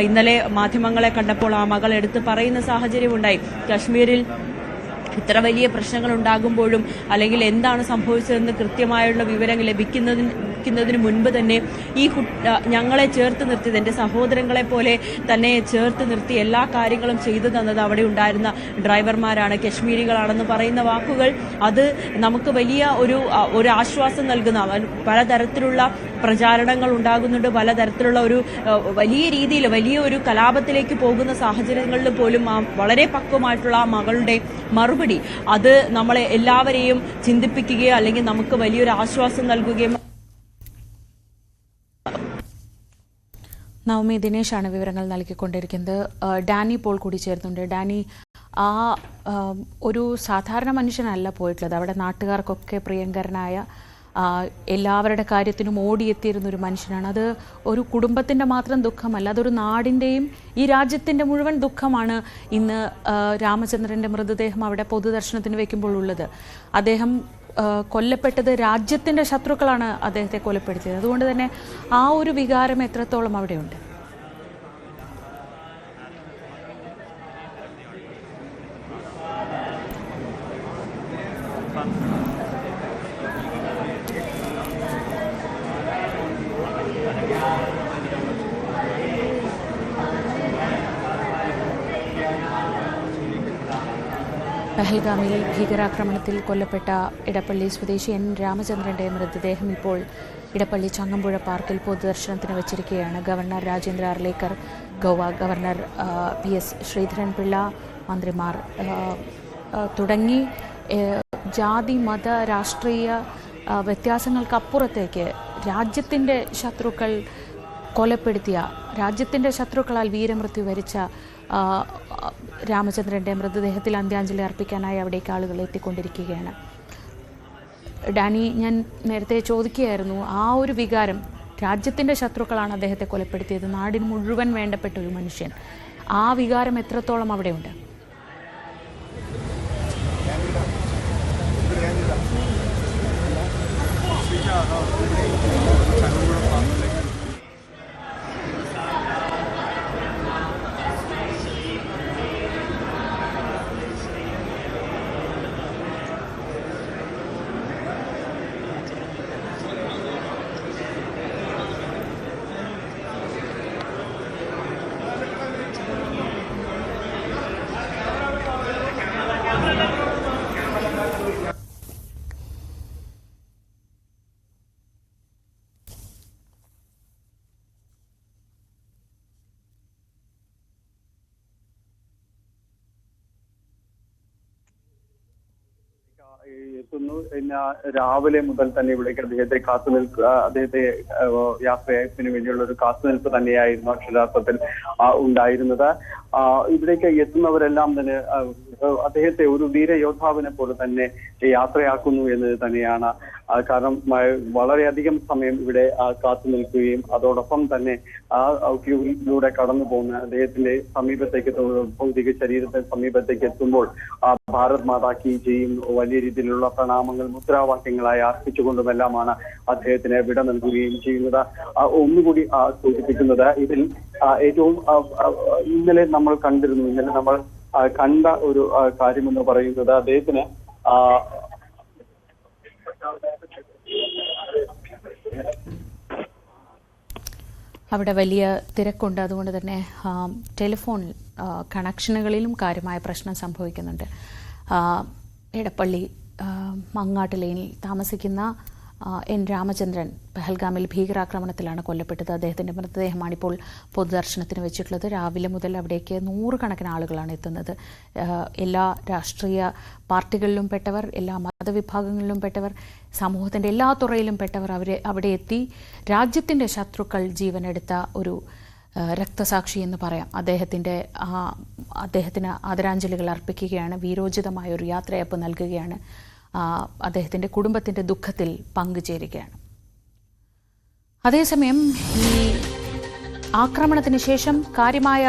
ഇന്നലെ മാധ്യമങ്ങളെ കണ്ടപ്പോൾ ആ മകൾ എടുത്ത് പറയുന്ന സാഹചര്യമുണ്ടായി. കശ്മീരിൽ ഇത്ര വലിയ പ്രശ്നങ്ങൾ ഉണ്ടാകുമ്പോഴും അല്ലെങ്കിൽ എന്താണ് സംഭവിച്ചതെന്ന് കൃത്യമായുള്ള വിവരങ്ങൾ ലഭിക്കുന്നതിന് മുൻപ് തന്നെ ഈ ഞങ്ങളെ ചേർത്ത് നിർത്തിയത്, എൻ്റെ സഹോദരങ്ങളെ പോലെ തന്നെ ചേർത്ത് നിർത്തി എല്ലാ കാര്യങ്ങളും ചെയ്തു തന്നത് അവിടെ ഉണ്ടായിരുന്ന ഡ്രൈവർമാരാണ്, കശ്മീരികളാണെന്ന് പറയുന്ന വാക്കുകൾ അത് നമുക്ക് വലിയ ഒരു ആശ്വാസം നൽകുന്ന, പലതരത്തിലുള്ള പ്രചാരണങ്ങൾ ഉണ്ടാകുന്നുണ്ട്, പലതരത്തിലുള്ള ഒരു വലിയ രീതിയിൽ വലിയ ഒരു കലാപത്തിലേക്ക് പോകുന്ന സാഹചര്യങ്ങളിൽ പോലും വളരെ പക്വമായിട്ടുള്ള ആ മകളുടെ മറുപടി അത് നമ്മളെ എല്ലാവരെയും ചിന്തിപ്പിക്കുകയോ അല്ലെങ്കിൽ നമുക്ക് വലിയൊരു ആശ്വാസം നൽകുകയും. നവമി ദിനേശാണ് വിവരങ്ങൾ നൽകിക്കൊണ്ടിരിക്കുന്നത്. ഡാനി ഇപ്പോൾ കൂടി ചേർന്നുണ്ട്. ഡാനി, ഒരു സാധാരണ മനുഷ്യനല്ല പോയിട്ടുള്ളത്, അവിടെ നാട്ടുകാർക്കൊക്കെ പ്രിയങ്കരനായ, എല്ലാവരുടെ കാര്യത്തിനും ഓടിയെത്തിയിരുന്ന ഒരു മനുഷ്യനാണ്. അത് ഒരു കുടുംബത്തിൻ്റെ മാത്രം ദുഃഖമല്ല, അതൊരു നാടിൻ്റെയും ഈ രാജ്യത്തിൻ്റെ മുഴുവൻ ദുഃഖമാണ് ഇന്ന് രാമചന്ദ്രൻ്റെ മൃതദേഹം അവിടെ പൊതുദർശനത്തിന് വയ്ക്കുമ്പോൾ ഉള്ളത്. അദ്ദേഹം കൊല്ലപ്പെട്ടത് രാജ്യത്തിൻ്റെ ശത്രുക്കളാണ് അദ്ദേഹത്തെ കൊലപ്പെടുത്തിയത്. അതുകൊണ്ട് തന്നെ ആ ഒരു വികാരം എത്രത്തോളം അവിടെയുണ്ട്? പഹൽഗാമിൽ ഭീകരാക്രമണത്തിൽ കൊല്ലപ്പെട്ട ഇടപ്പള്ളി സ്വദേശി എൻ രാമചന്ദ്രൻ്റെ മൃതദേഹം ഇപ്പോൾ ഇടപ്പള്ളി ചങ്ങമ്പുഴ പാർക്കിൽ പൊതുദർശനത്തിന് വച്ചിരിക്കുകയാണ്. Governor Rajendra Arlekar, Goa governor PS Sreedharan Pillai, മന്ത്രിമാർ തുടങ്ങി ജാതി മത രാഷ്ട്രീയ വ്യത്യാസങ്ങൾക്കപ്പുറത്തേക്ക് രാജ്യത്തിൻ്റെ ശത്രുക്കൾ കൊലപ്പെടുത്തിയ, രാജ്യത്തിൻ്റെ ശത്രുക്കളാൽ വീരമൃത്യു വരിച്ച രാമചന്ദ്രൻ്റെ മൃതദേഹത്തിൽ അന്ത്യാഞ്ജലി അർപ്പിക്കാനായി അവിടേക്ക് ആളുകൾ എത്തിക്കൊണ്ടിരിക്കുകയാണ്. ഡാനി, ഞാൻ നേരത്തെ ചോദിക്കുകയായിരുന്നു, ആ ഒരു വികാരം, രാജ്യത്തിൻ്റെ ശത്രുക്കളാണ് അദ്ദേഹത്തെ കൊലപ്പെടുത്തിയത്, നാടിന് മുഴുവൻ വേണ്ടപ്പെട്ട ഒരു മനുഷ്യൻ, ആ വികാരം എത്രത്തോളം അവിടെയുണ്ട്? എത്തുന്നു. രാവിലെ മുതൽ തന്നെ ഇവിടേക്ക് അദ്ദേഹത്തെ യാത്രയയപ്പിന് വേണ്ടിയുള്ള ഒരു കാത്തുനിൽപ്പ് തന്നെയായിരുന്നു അക്ഷരാർത്ഥത്തിൽ ഉണ്ടായിരുന്നത്. ഇവിടേക്ക് എത്തുന്നവരെല്ലാം തന്നെ അദ്ദേഹത്തെ ഒരു വീരയോദ്ധാവിനെ പോലെ തന്നെ യാത്രയാക്കുന്നു എന്ന് തന്നെയാണ്. കാരണം വളരെയധികം സമയം ഇവിടെ കാത്തു നിൽക്കുകയും അതോടൊപ്പം തന്നെ ആ ക്യൂവിലൂടെ കടന്നു പോകുന്ന അദ്ദേഹത്തിന്റെ സമീപത്തേക്ക് ഭൗതിക ശരീരത്തിന്റെ സമീപത്തേക്ക് എത്തുമ്പോൾ ഭാരത് മാതാ കി ജയും വലിയ രീതിയിലുള്ള പ്രണാമങ്ങൾ മുദ്രാവാക്യങ്ങളായി അർപ്പിച്ചുകൊണ്ടുമെല്ലാമാണ് അദ്ദേഹത്തിന് വിട നൽകുകയും ചെയ്യുന്നത്. ഒന്നുകൂടി സൂചിപ്പിക്കുന്നത് ഇതിൽ ഏറ്റവും ഇന്നലെ നമ്മൾ കണ്ടിരുന്നു, ഇന്നലെ നമ്മൾ കണ്ട ഒരു കാര്യമെന്ന് പറയുന്നത് അദ്ദേഹത്തിന് അവിടെ വലിയ തിരക്കുണ്ട്. അതുകൊണ്ട് തന്നെ ടെലിഫോൺ കണക്ഷനുകളിലും കാര്യമായ പ്രശ്നം സംഭവിക്കുന്നുണ്ട്. എടപ്പള്ളി മങ്ങാട്ട് ലൈനിൽ താമസിക്കുന്ന എൻ രാമചന്ദ്രൻ പഹൽഗാമിൽ ഭീകരാക്രമണത്തിലാണ് കൊല്ലപ്പെട്ടത്. അദ്ദേഹത്തിന്റെ മൃതദേഹമാണിപ്പോൾ പൊതുദർശനത്തിന് വെച്ചിട്ടുള്ളത്. രാവിലെ മുതൽ അവിടേക്ക് നൂറുകണക്കിന് ആളുകളാണ് എത്തുന്നത്. എല്ലാ രാഷ്ട്രീയ പാർട്ടികളിലും പെട്ടവർ, എല്ലാ മതവിഭാഗങ്ങളിലും പെട്ടവർ, സമൂഹത്തിന്റെ എല്ലാ തുറയിലും പെട്ടവർ അവിടെ എത്തി രാജ്യത്തിന്റെ ശത്രുക്കൾ ജീവനെടുത്ത ഒരു രക്തസാക്ഷി എന്ന് പറയാം. അദ്ദേഹത്തിന് ആദരാഞ്ജലികൾ അർപ്പിക്കുകയാണ്. വീരോചിതമായ ഒരു യാത്രയപ്പ് നൽകുകയാണ്. അദ്ദേഹത്തിന്റെ കുടുംബത്തിന്റെ ദുഃഖത്തിൽ പങ്കുചേരുകയാണ്. അതേസമയം ഈ ആക്രമണത്തിന് ശേഷം കാര്യമായ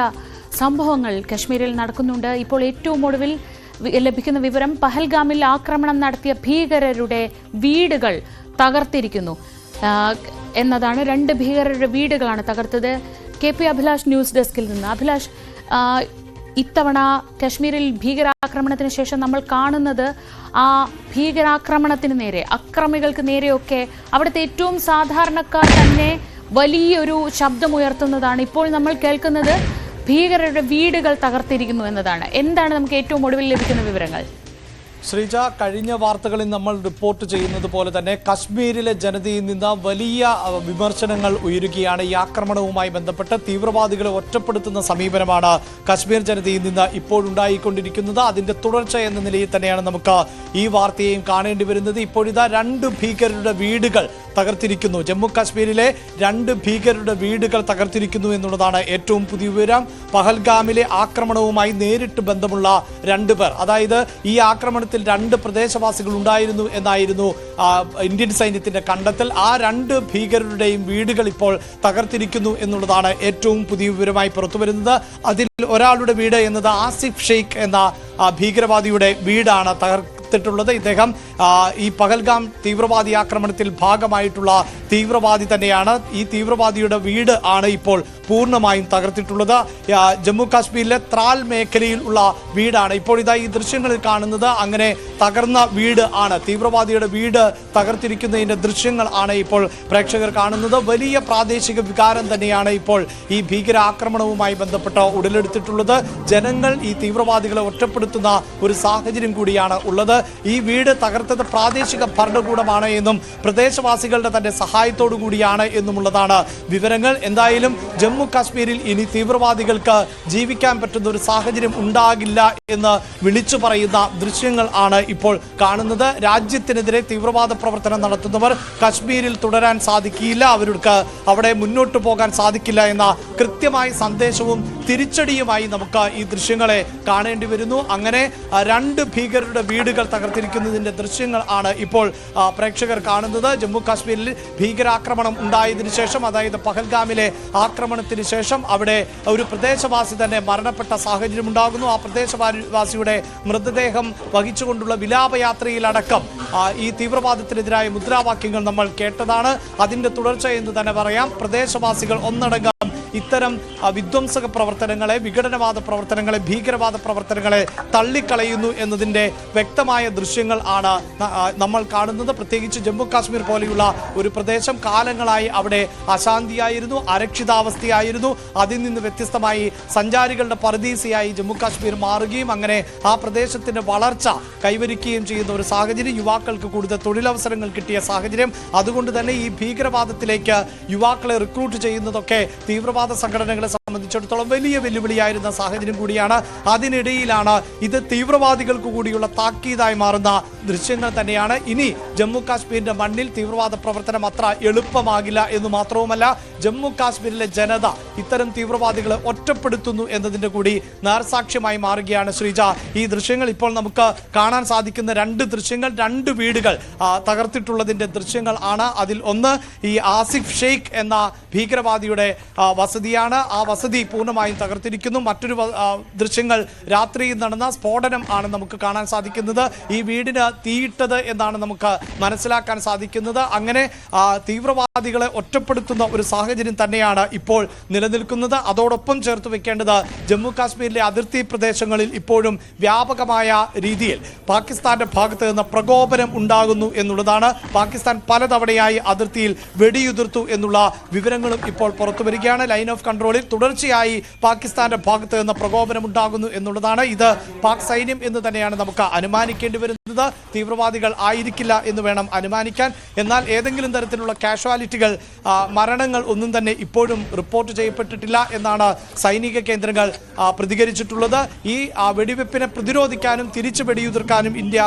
സംഭവങ്ങൾ കശ്മീരിൽ നടക്കുന്നുണ്ട്. ഇപ്പോൾ ഏറ്റവും ഒടുവിൽ ലഭിക്കുന്ന വിവരം, പഹൽഗാമിൽ ആക്രമണം നടത്തിയ ഭീകരരുടെ വീടുകൾ തകർത്തിരിക്കുന്നു എന്നതാണ്. 2 ഭീകരരുടെ വീടുകളാണ് തകർത്തത്. KP അഭിലാഷ് ന്യൂസ് ഡെസ്കിൽ നിന്ന്. അഭിലാഷ്, ഇത്തവണ കശ്മീരിൽ ഭീകരാക്രമണത്തിന് ശേഷം നമ്മൾ കാണുന്നത് ആ ഭീകരാക്രമണത്തിന് നേരെ, അക്രമികൾക്ക് നേരെയൊക്കെ അവിടുത്തെ ഏറ്റവും സാധാരണക്കാർ തന്നെ വലിയൊരു ശബ്ദമുയർത്തുന്നതാണ്. ഇപ്പോൾ നമ്മൾ കേൾക്കുന്നത് ഭീകരരുടെ വീടുകൾ തകർത്തിരിക്കുന്നു എന്നതാണ്. എന്താണ് നമുക്ക് ഏറ്റവും ഒടുവിൽ ലഭിക്കുന്ന വിവരങ്ങൾ? ശ്രീജ, കഴിഞ്ഞ വാർത്തകളിൽ നമ്മൾ റിപ്പോർട്ട് ചെയ്യുന്നത് പോലെ തന്നെ കശ്മീരിലെ ജനതയിൽ നിന്ന് വലിയ വിമർശനങ്ങൾ ഉയരുകയാണ്. ഈ ആക്രമണവുമായി ബന്ധപ്പെട്ട് തീവ്രവാദികളെ ഒറ്റപ്പെടുത്തുന്ന സമീപനമാണ് കശ്മീർ ജനതയിൽ നിന്ന് ഇപ്പോഴുണ്ടായിക്കൊണ്ടിരിക്കുന്നത്. അതിന്റെ തുടർച്ച എന്ന നിലയിൽ തന്നെയാണ് നമുക്ക് ഈ വാർത്തയെയും കാണേണ്ടി വരുന്നത്. ഇപ്പോഴിതാ 2 ഭീകരരുടെ വീടുകൾ തകർത്തിരിക്കുന്നു. ജമ്മു കാശ്മീരിലെ 2 ഭീകരരുടെ വീടുകൾ തകർത്തിരിക്കുന്നു എന്നുള്ളതാണ് ഏറ്റവും പുതിയ വിവരം. പഹൽഗാമിലെ ആക്രമണവുമായി നേരിട്ട് ബന്ധമുള്ള 2 പേർ, അതായത് ഈ ആക്രമണത്തിൽ 2 പ്രദേശവാസികൾ ഉണ്ടായിരുന്നു എന്നായിരുന്നു ഇന്ത്യൻ സൈന്യത്തിന്റെ കണ്ടെത്തൽ. ആ 2 ഭീകരരുടെയും വീടുകൾ ഇപ്പോൾ തകർത്തിരിക്കുന്നു എന്നുള്ളതാണ് ഏറ്റവും പുതിയ വിവരമായി പുറത്തുവരുന്നത്. അതിൽ ഒരാളുടെ വീട് എന്നത് ആസിഫ് ഷെയ്ഖ് എന്ന ഭീകരവാദിയുടെ വീടാണ് തകർത്തിട്ടുള്ളത്. ഇദ്ദേഹം ഈ പഹൽഗാം തീവ്രവാദി ആക്രമണത്തിൽ ഭാഗമായിട്ടുള്ള തീവ്രവാദി തന്നെയാണ്. ഈ തീവ്രവാദിയുടെ വീട് ആണ് ഇപ്പോൾ പൂർണ്ണമായും തകർത്തിട്ടുള്ളത്. ജമ്മു കാശ്മീരിലെ ത്രാൽ മേഖലയിൽ ഉള്ള വീടാണ് ഇപ്പോൾ ഇതാ ഈ ദൃശ്യങ്ങളിൽ കാണുന്നത്. അങ്ങനെ തകർന്ന വീട് ആണ്, തീവ്രവാദിയുടെ വീട് തകർത്തിരിക്കുന്നതിന്റെ ദൃശ്യങ്ങൾ ആണ് ഇപ്പോൾ പ്രേക്ഷകർ കാണുന്നത്. വലിയ പ്രാദേശിക വികാരം തന്നെയാണ് ഇപ്പോൾ ഈ ഭീകരാക്രമണവുമായി ബന്ധപ്പെട്ട് ഉടലെടുത്തിട്ടുള്ളത്. ജനങ്ങൾ ഈ തീവ്രവാദികളെ ഒറ്റപ്പെടുത്തുന്ന ഒരു സാഹചര്യം കൂടിയാണ് ഉള്ളത്. ഈ വീട് തകർത്തത് പ്രാദേശിക ഭരണകൂടമാണ് എന്നും പ്രദേശവാസികളുടെ തന്നെ സഹായത്തോടു കൂടിയാണ് എന്നുമുള്ളതാണ് വിവരങ്ങൾ. എന്തായാലും ജമ്മു കാശ്മീരിൽ ഇനി തീവ്രവാദികൾക്ക് ജീവിക്കാൻ പറ്റുന്ന ഒരു സാഹചര്യം ഉണ്ടാകില്ല എന്ന് വിളിച്ചു പറയുന്ന ദൃശ്യങ്ങൾ ആണ് ഇപ്പോൾ കാണുന്നത്. രാജ്യത്തിനെതിരെ തീവ്രവാദ പ്രവർത്തനം നടത്തുന്നവർ കശ്മീരിൽ തുടരാൻ സാധിക്കില്ല, അവർക്ക് അവിടെ മുന്നോട്ട് പോകാൻ സാധിക്കില്ല എന്ന കൃത്യമായ സന്ദേശവും തിരിച്ചടിയുമായി നമുക്ക് ഈ ദൃശ്യങ്ങളെ കാണേണ്ടി വരുന്നു. അങ്ങനെ 2 ഭീകരരുടെ വീടുകൾ തകർത്തിരിക്കുന്നതിന്റെ ദൃശ്യങ്ങൾ ആണ് ഇപ്പോൾ പ്രേക്ഷകർ കാണുന്നത്. ജമ്മു കാശ്മീരിൽ ഭീകരാക്രമണം ഉണ്ടായതിനു ശേഷം, അതായത് പഹൽഗാമിലെ ആക്രമണത്തിന് ശേഷം അവിടെ ഒരു പ്രദേശവാസി തന്നെ മരണപ്പെട്ട സാഹചര്യം ഉണ്ടാകുന്നു. ആ പ്രദേശവാസിയുടെ മൃതദേഹം വഹിച്ചുകൊണ്ടുള്ള വിലാപയാത്രയിലടക്കം ഈ തീവ്രവാദത്തിനെതിരായ മുദ്രാവാക്യങ്ങൾ നമ്മൾ കേട്ടതാണ്. അതിന്റെ തുടർച്ച എന്ന് തന്നെ പറയാം. പ്രദേശവാസികൾ ഒന്നടങ്കം ഇത്തരം വിധ്വംസക പ്രവർത്തനങ്ങളെ, വിഘടനവാദ പ്രവർത്തനങ്ങളെ, ഭീകരവാദ പ്രവർത്തനങ്ങളെ തള്ളിക്കളയുന്നു എന്നതിൻ്റെ വ്യക്തമായ ദൃശ്യങ്ങൾ ആണ് നമ്മൾ കാണുന്നത്. പ്രത്യേകിച്ച് ജമ്മു കാശ്മീർ പോലെയുള്ള ഒരു പ്രദേശം കാലങ്ങളായി അവിടെ അശാന്തിയായിരുന്നു, അരക്ഷിതാവസ്ഥയായിരുന്നു. അതിൽ നിന്ന് വ്യത്യസ്തമായി സഞ്ചാരികളുടെ പറുദീസയായി ജമ്മു കാശ്മീർ മാറുകയും അങ്ങനെ ആ പ്രദേശത്തിന്റെ വളർച്ച കൈവരിക്കുകയും ചെയ്യുന്ന ഒരു സാഹചര്യം, യുവാക്കൾക്ക് കൂടുതൽ തൊഴിലവസരങ്ങൾ കിട്ടിയ സാഹചര്യം. അതുകൊണ്ട് തന്നെ ഈ ഭീകരവാദത്തിലേക്ക് യുവാക്കളെ റിക്രൂട്ട് ചെയ്യുന്നതൊക്കെ തീവ്രവാദ സംഘടനകളെ സംബന്ധിച്ചിടത്തോളം വലിയ വെല്ലുവിളിയായിരുന്ന സാഹചര്യം കൂടിയാണ്. അതിനിടയിലാണ് ഇത് തീവ്രവാദികൾക്ക് കൂടിയുള്ള താക്കീതായി മാറുന്ന ദൃശ്യങ്ങൾ തന്നെയാണ്. ഇനി ജമ്മു കാശ്മീരിന്റെ മണ്ണിൽ തീവ്രവാദ പ്രവർത്തനം അത്ര എളുപ്പമാകില്ല എന്ന് മാത്രവുമല്ല, ജമ്മു കാശ്മീരിലെ ജനത ഇത്തരം തീവ്രവാദികളെ ഒറ്റപ്പെടുത്തുന്നു എന്നതിന്റെ കൂടി നേർസാക്ഷ്യമായി മാറുകയാണ് ശ്രീജ. ഈ ദൃശ്യങ്ങൾ ഇപ്പോൾ നമുക്ക് കാണാൻ സാധിക്കുന്ന 2 ദൃശ്യങ്ങൾ, 2 വീടുകൾ തകർത്തിട്ടുള്ളതിന്റെ ദൃശ്യങ്ങൾ ആണ്. അതിൽ ഒന്ന് ഈ ആസിഫ് ഷെയ്ഖ് എന്ന ഭീകരവാദിയുടെ വസതിയാണ്. ആ വസതി പൂർണ്ണമായും തകർത്തിരിക്കുന്നു. മറ്റൊരു ദൃശ്യങ്ങൾ രാത്രിയിൽ നടന്ന സ്ഫോടനം ആണ് നമുക്ക് കാണാൻ സാധിക്കുന്നത്. ഈ വീടിന് തീയിട്ടത് എന്നാണ് നമുക്ക് മനസ്സിലാക്കാൻ സാധിക്കുന്നത്. അങ്ങനെ തീവ്രവാദികളെ ഒറ്റപ്പെടുത്തുന്ന ഒരു സാഹചര്യം തന്നെയാണ് ഇപ്പോൾ നിലനിൽക്കുന്നത്. അതോടൊപ്പം ചേർത്ത് വെക്കേണ്ടത് ജമ്മു കാശ്മീരിലെ അതിർത്തി പ്രദേശങ്ങളിൽ ഇപ്പോഴും വ്യാപകമായ രീതിയിൽ പാകിസ്ഥാന്റെ ഭാഗത്ത് നിന്ന് പ്രകോപനം ഉണ്ടാകുന്നു എന്നുള്ളതാണ്. പാകിസ്ഥാൻ പലതവണയായി അതിർത്തിയിൽ വെടിയുതിർത്തു എന്നുള്ള വിവരങ്ങളും ഇപ്പോൾ പുറത്തു വരികയാണ്. ലൈൻ ഓഫ് കൺട്രോളിൽ തുടർച്ചയായി പാകിസ്ഥാന്റെ ഭാഗത്ത് നിന്ന് പ്രകോപനം ഉണ്ടാകുന്നു എന്നുള്ളതാണ്. ഇത് പാക് സൈന്യം എന്ന് തന്നെയാണ് നമുക്ക് അനുമാനിക്കേണ്ടി വരുന്നത്. തീവ്രവാദികൾ ആയിരിക്കില്ല എന്ന് വേണം അനുമാനിക്കാൻ. എന്നാൽ ഏതെങ്കിലും തരത്തിലുള്ള കാഷ്വാലിറ്റികൾ, മരണങ്ങൾ ഒന്നും തന്നെ ഇപ്പോഴും റിപ്പോർട്ട് ചെയ്യപ്പെട്ടിട്ടില്ല എന്നാണ് സൈനിക കേന്ദ്രങ്ങൾ പ്രതികരിച്ചിട്ടുള്ളത്. ഈ വെടിവെപ്പിനെ പ്രതിരോധിക്കാനും തിരിച്ചു വെടിയുതിർക്കാനും ഇന്ത്യ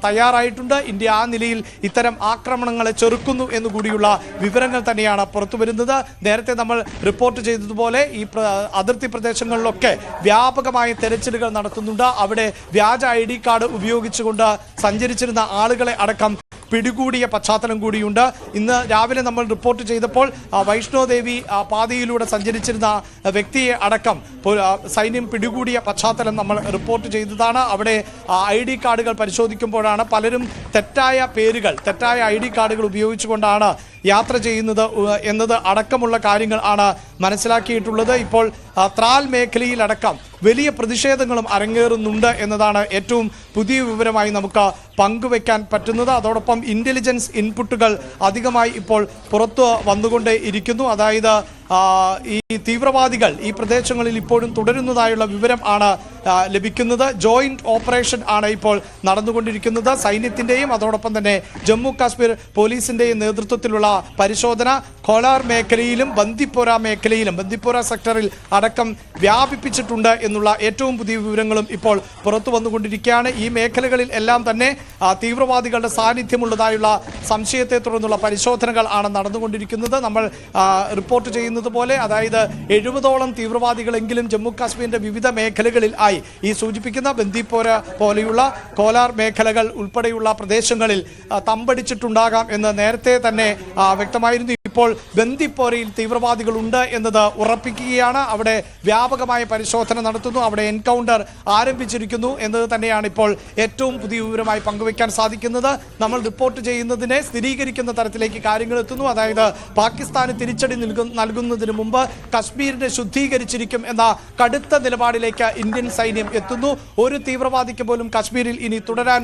തയ്യാറായിട്ടുണ്ട്. ഇന്ത്യ ആ നിലയിൽ ഇത്തരം ആക്രമണങ്ങളെ ചെറുക്കുന്നു എന്നുകൂടിയുള്ള വിവരങ്ങൾ തന്നെയാണ് പുറത്തുവരുന്നത്. നേരത്തെ നമ്മൾ റിപ്പോർട്ട് ചെയ്തതുപോലെ ഈ അതിർത്തി പ്രദേശങ്ങളിലൊക്കെ വ്യാപകമായ തെരച്ചിലുകൾ നടത്തുന്നുണ്ട്. അവിടെ വ്യാജ ID കാർഡ് ഉപയോഗിച്ചുകൊണ്ട് സഞ്ചരിച്ചിരുന്ന ആളുകളെ അടക്കം പിടികൂടിയ പശ്ചാത്തലം കൂടിയുണ്ട്. ഇന്ന് രാവിലെ നമ്മൾ റിപ്പോർട്ട് ചെയ്തപ്പോൾ വൈഷ്ണോദേവി പാതയിലൂടെ സഞ്ചരിച്ചിരുന്ന വ്യക്തിയെ അടക്കം സൈന്യം പിടികൂടിയ പശ്ചാത്തലം നമ്മൾ റിപ്പോർട്ട് ചെയ്തതാണ്. അവിടെ ID കാർഡുകൾ പരിശോധിക്കുമ്പോഴാണ് പലരും തെറ്റായ പേരുകൾ, തെറ്റായ ID കാർഡുകൾ ഉപയോഗിച്ചുകൊണ്ടാണ് യാത്ര ചെയ്യുന്നത് എന്നത് അടക്കമുള്ള കാര്യങ്ങൾ ആണ് മനസ്സിലാക്കിയിട്ടുള്ളത്. ഇപ്പോൾ ത്രാൽ മേഖലയിലടക്കം വലിയ പ്രതിഷേധങ്ങളും അരങ്ങേറുന്നുണ്ട് എന്നതാണ് ഏറ്റവും പുതിയ വിവരമായി നമുക്ക് പങ്കുവെക്കാൻ പറ്റുന്നത്. അതോടൊപ്പം ഇന്റലിജൻസ് ഇൻപുട്ടുകൾ അധികമായി ഇപ്പോൾ പുറത്തു വന്നുകൊണ്ടേ ഇരിക്കുന്നു. അതായത് ഈ തീവ്രവാദികൾ ഈ പ്രദേശങ്ങളിൽ ഇപ്പോഴും തുടരുന്നതായുള്ള വിവരം ആണ് ലഭിക്കുന്നത്. ജോയിന്റ് ഓപ്പറേഷൻ ആണ് ഇപ്പോൾ നടന്നുകൊണ്ടിരിക്കുന്നത്. സൈന്യത്തിന്റെയും അതോടൊപ്പം തന്നെ ജമ്മു കാശ്മീർ പോലീസിന്റെയും നേതൃത്വത്തിലുള്ള പരിശോധന കോലാർ മേഖലയിലും ബന്ദിപ്പോര മേഖലയിലും, ബന്ദിപ്പോര സെക്ടറിൽ അടക്കം വ്യാപിപ്പിച്ചിട്ടുണ്ട് എന്നുള്ള ഏറ്റവും പുതിയ വിവരങ്ങളും ഇപ്പോൾ പുറത്തു വന്നുകൊണ്ടിരിക്കുകയാണ്. ഈ മേഖലകളിൽ എല്ലാം തന്നെ തീവ്രവാദികളുടെ സാന്നിധ്യമുള്ളതായുള്ള സംശയത്തെ തുടർന്നുള്ള പരിശോധനകൾ ആണ് നടന്നുകൊണ്ടിരിക്കുന്നത്. നമ്മൾ റിപ്പോർട്ട് ചെയ്യുന്നത് പോലെ അതായത് 70ഓളം തീവ്രവാദികളെങ്കിലും ജമ്മു കാശ്മീരിന്റെ വിവിധ മേഖലകളിൽ ആയി ഈ സൂചിപ്പിക്കുന്ന ബന്ദിപ്പോര പോലെയുള്ള കോലാർ മേഖലകൾ ഉൾപ്പെടെയുള്ള പ്രദേശങ്ങളിൽ തമ്പടിച്ചിട്ടുണ്ടാകാം എന്ന് നേരത്തെ തന്നെ വ്യക്തമായിരുന്നു. ഇപ്പോൾ ബന്ദിപ്പോരയിൽ തീവ്രവാദികളുണ്ട് എന്നത് ഉറപ്പിക്കുകയാണ്. അവിടെ വ്യാപകമായ പരിശോധന നടത്തുന്നു, അവിടെ എൻകൗണ്ടർ ആരംഭിച്ചിരിക്കുന്നു എന്നത് തന്നെയാണ് ഇപ്പോൾ ഏറ്റവും പുതിയ വിവരമായി പങ്കുവയ്ക്കാൻ സാധിക്കുന്നത്. നമ്മൾ റിപ്പോർട്ട് ചെയ്യുന്നതിനെ സ്ഥിരീകരിക്കുന്ന തരത്തിലേക്ക് കാര്യങ്ങൾ എത്തുന്നു. അതായത് പാകിസ്ഥാന് തിരിച്ചടി നൽകുന്നതിന് മുമ്പ് കശ്മീരിനെ ശുദ്ധീകരിച്ചിരിക്കും എന്ന കടുത്ത നിലപാടിലേക്ക് ഇന്ത്യൻ സൈന്യം എത്തുന്നു. ഒരു തീവ്രവാദിക്ക് പോലും കശ്മീരിൽ ഇനി തുടരാൻ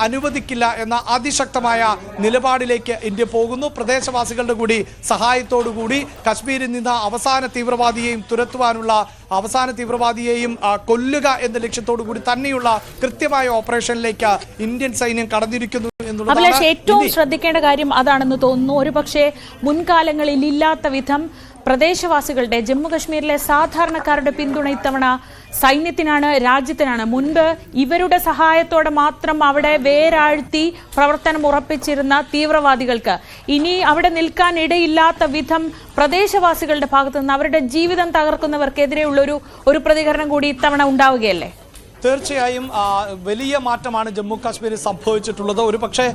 അനുവദിക്കില്ല എന്ന അതിശക്തമായ നിലപാടിലേക്ക് ഇന്ത്യ പോകുന്നു. പ്രദേശവാസികളുടെ കൂടി സഹായത്തോടുകൂടി കശ്മീരിൽ നിന്ന് അവസാന തീവ്രവാദിയെയും തുരത്തുവാനുള്ള, അവസാന തീവ്രവാദിയെയും കൊല്ലുക എന്ന ലക്ഷ്യത്തോടു കൂടി തന്നെയുള്ള കൃത്യമായ ഓപ്പറേഷനിലേക്ക് ഇന്ത്യൻ സൈന്യം കടന്നിരിക്കുന്നു എന്നുള്ളതാണ് ഏറ്റവും ശ്രദ്ധിക്കേണ്ട കാര്യം. അതാണെന്ന് തോന്നുന്നു. ഒരുപക്ഷെ മുൻകാലങ്ങളിൽ ഇല്ലാത്ത വിധം പ്രദേശവാസികളുടെ, ജമ്മു കശ്മീരിലെ സാധാരണക്കാരുടെ പിന്തുണ ഇത്തവണ സൈന്യത്തിനാണ്, രാജ്യത്തിനാണ്. മുൻപ് ഇവരുടെ സഹായത്തോടെ മാത്രം അവിടെ വേരാഴ്ത്തി പ്രവർത്തനം ഉറപ്പിച്ചിരുന്ന തീവ്രവാദികൾക്ക് ഇനി അവിടെ നിൽക്കാൻ ഇടയില്ലാത്ത വിധം പ്രദേശവാസികളുടെ ഭാഗത്തു നിന്ന് അവരുടെ ജീവിതം തകർക്കുന്നവർക്കെതിരെയുള്ള ഒരു പ്രതികരണം കൂടി ഇത്തവണ ഉണ്ടാവുകയല്ലേ? തീർച്ചയായും വലിയ മാറ്റമാണ് ജമ്മു കാശ്മീരിൽ സംഭവിച്ചിട്ടുള്ളത്. ഒരു പക്ഷേ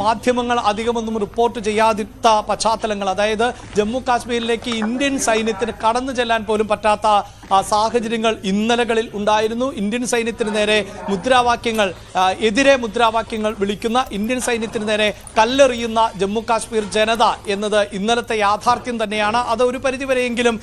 മാധ്യമങ്ങൾ അധികമൊന്നും റിപ്പോർട്ട് ചെയ്യാതിരുന്ന പശ്ചാത്തലങ്ങൾ, അതായത് ജമ്മു കാശ്മീരിലേക്ക് ഇന്ത്യൻ സൈന്യത്തിന് കടന്നു ചെല്ലാൻ പോലും പറ്റാത്ത സാഹചര്യങ്ങൾ ഇന്നലകളിൽ ഉണ്ടായിരുന്നു. ഇന്ത്യൻ സൈന്യത്തിന് നേരെ എതിരെ മുദ്രാവാക്യങ്ങൾ വിളിക്കുന്ന, ഇന്ത്യൻ സൈന്യത്തിന് നേരെ കല്ലെറിയുന്ന ജമ്മു കാശ്മീർ ജനത എന്നത് ഇന്നലത്തെ യാഥാർത്ഥ്യം തന്നെയാണ്. അത് ഒരു പരിധിവരെയെങ്കിലും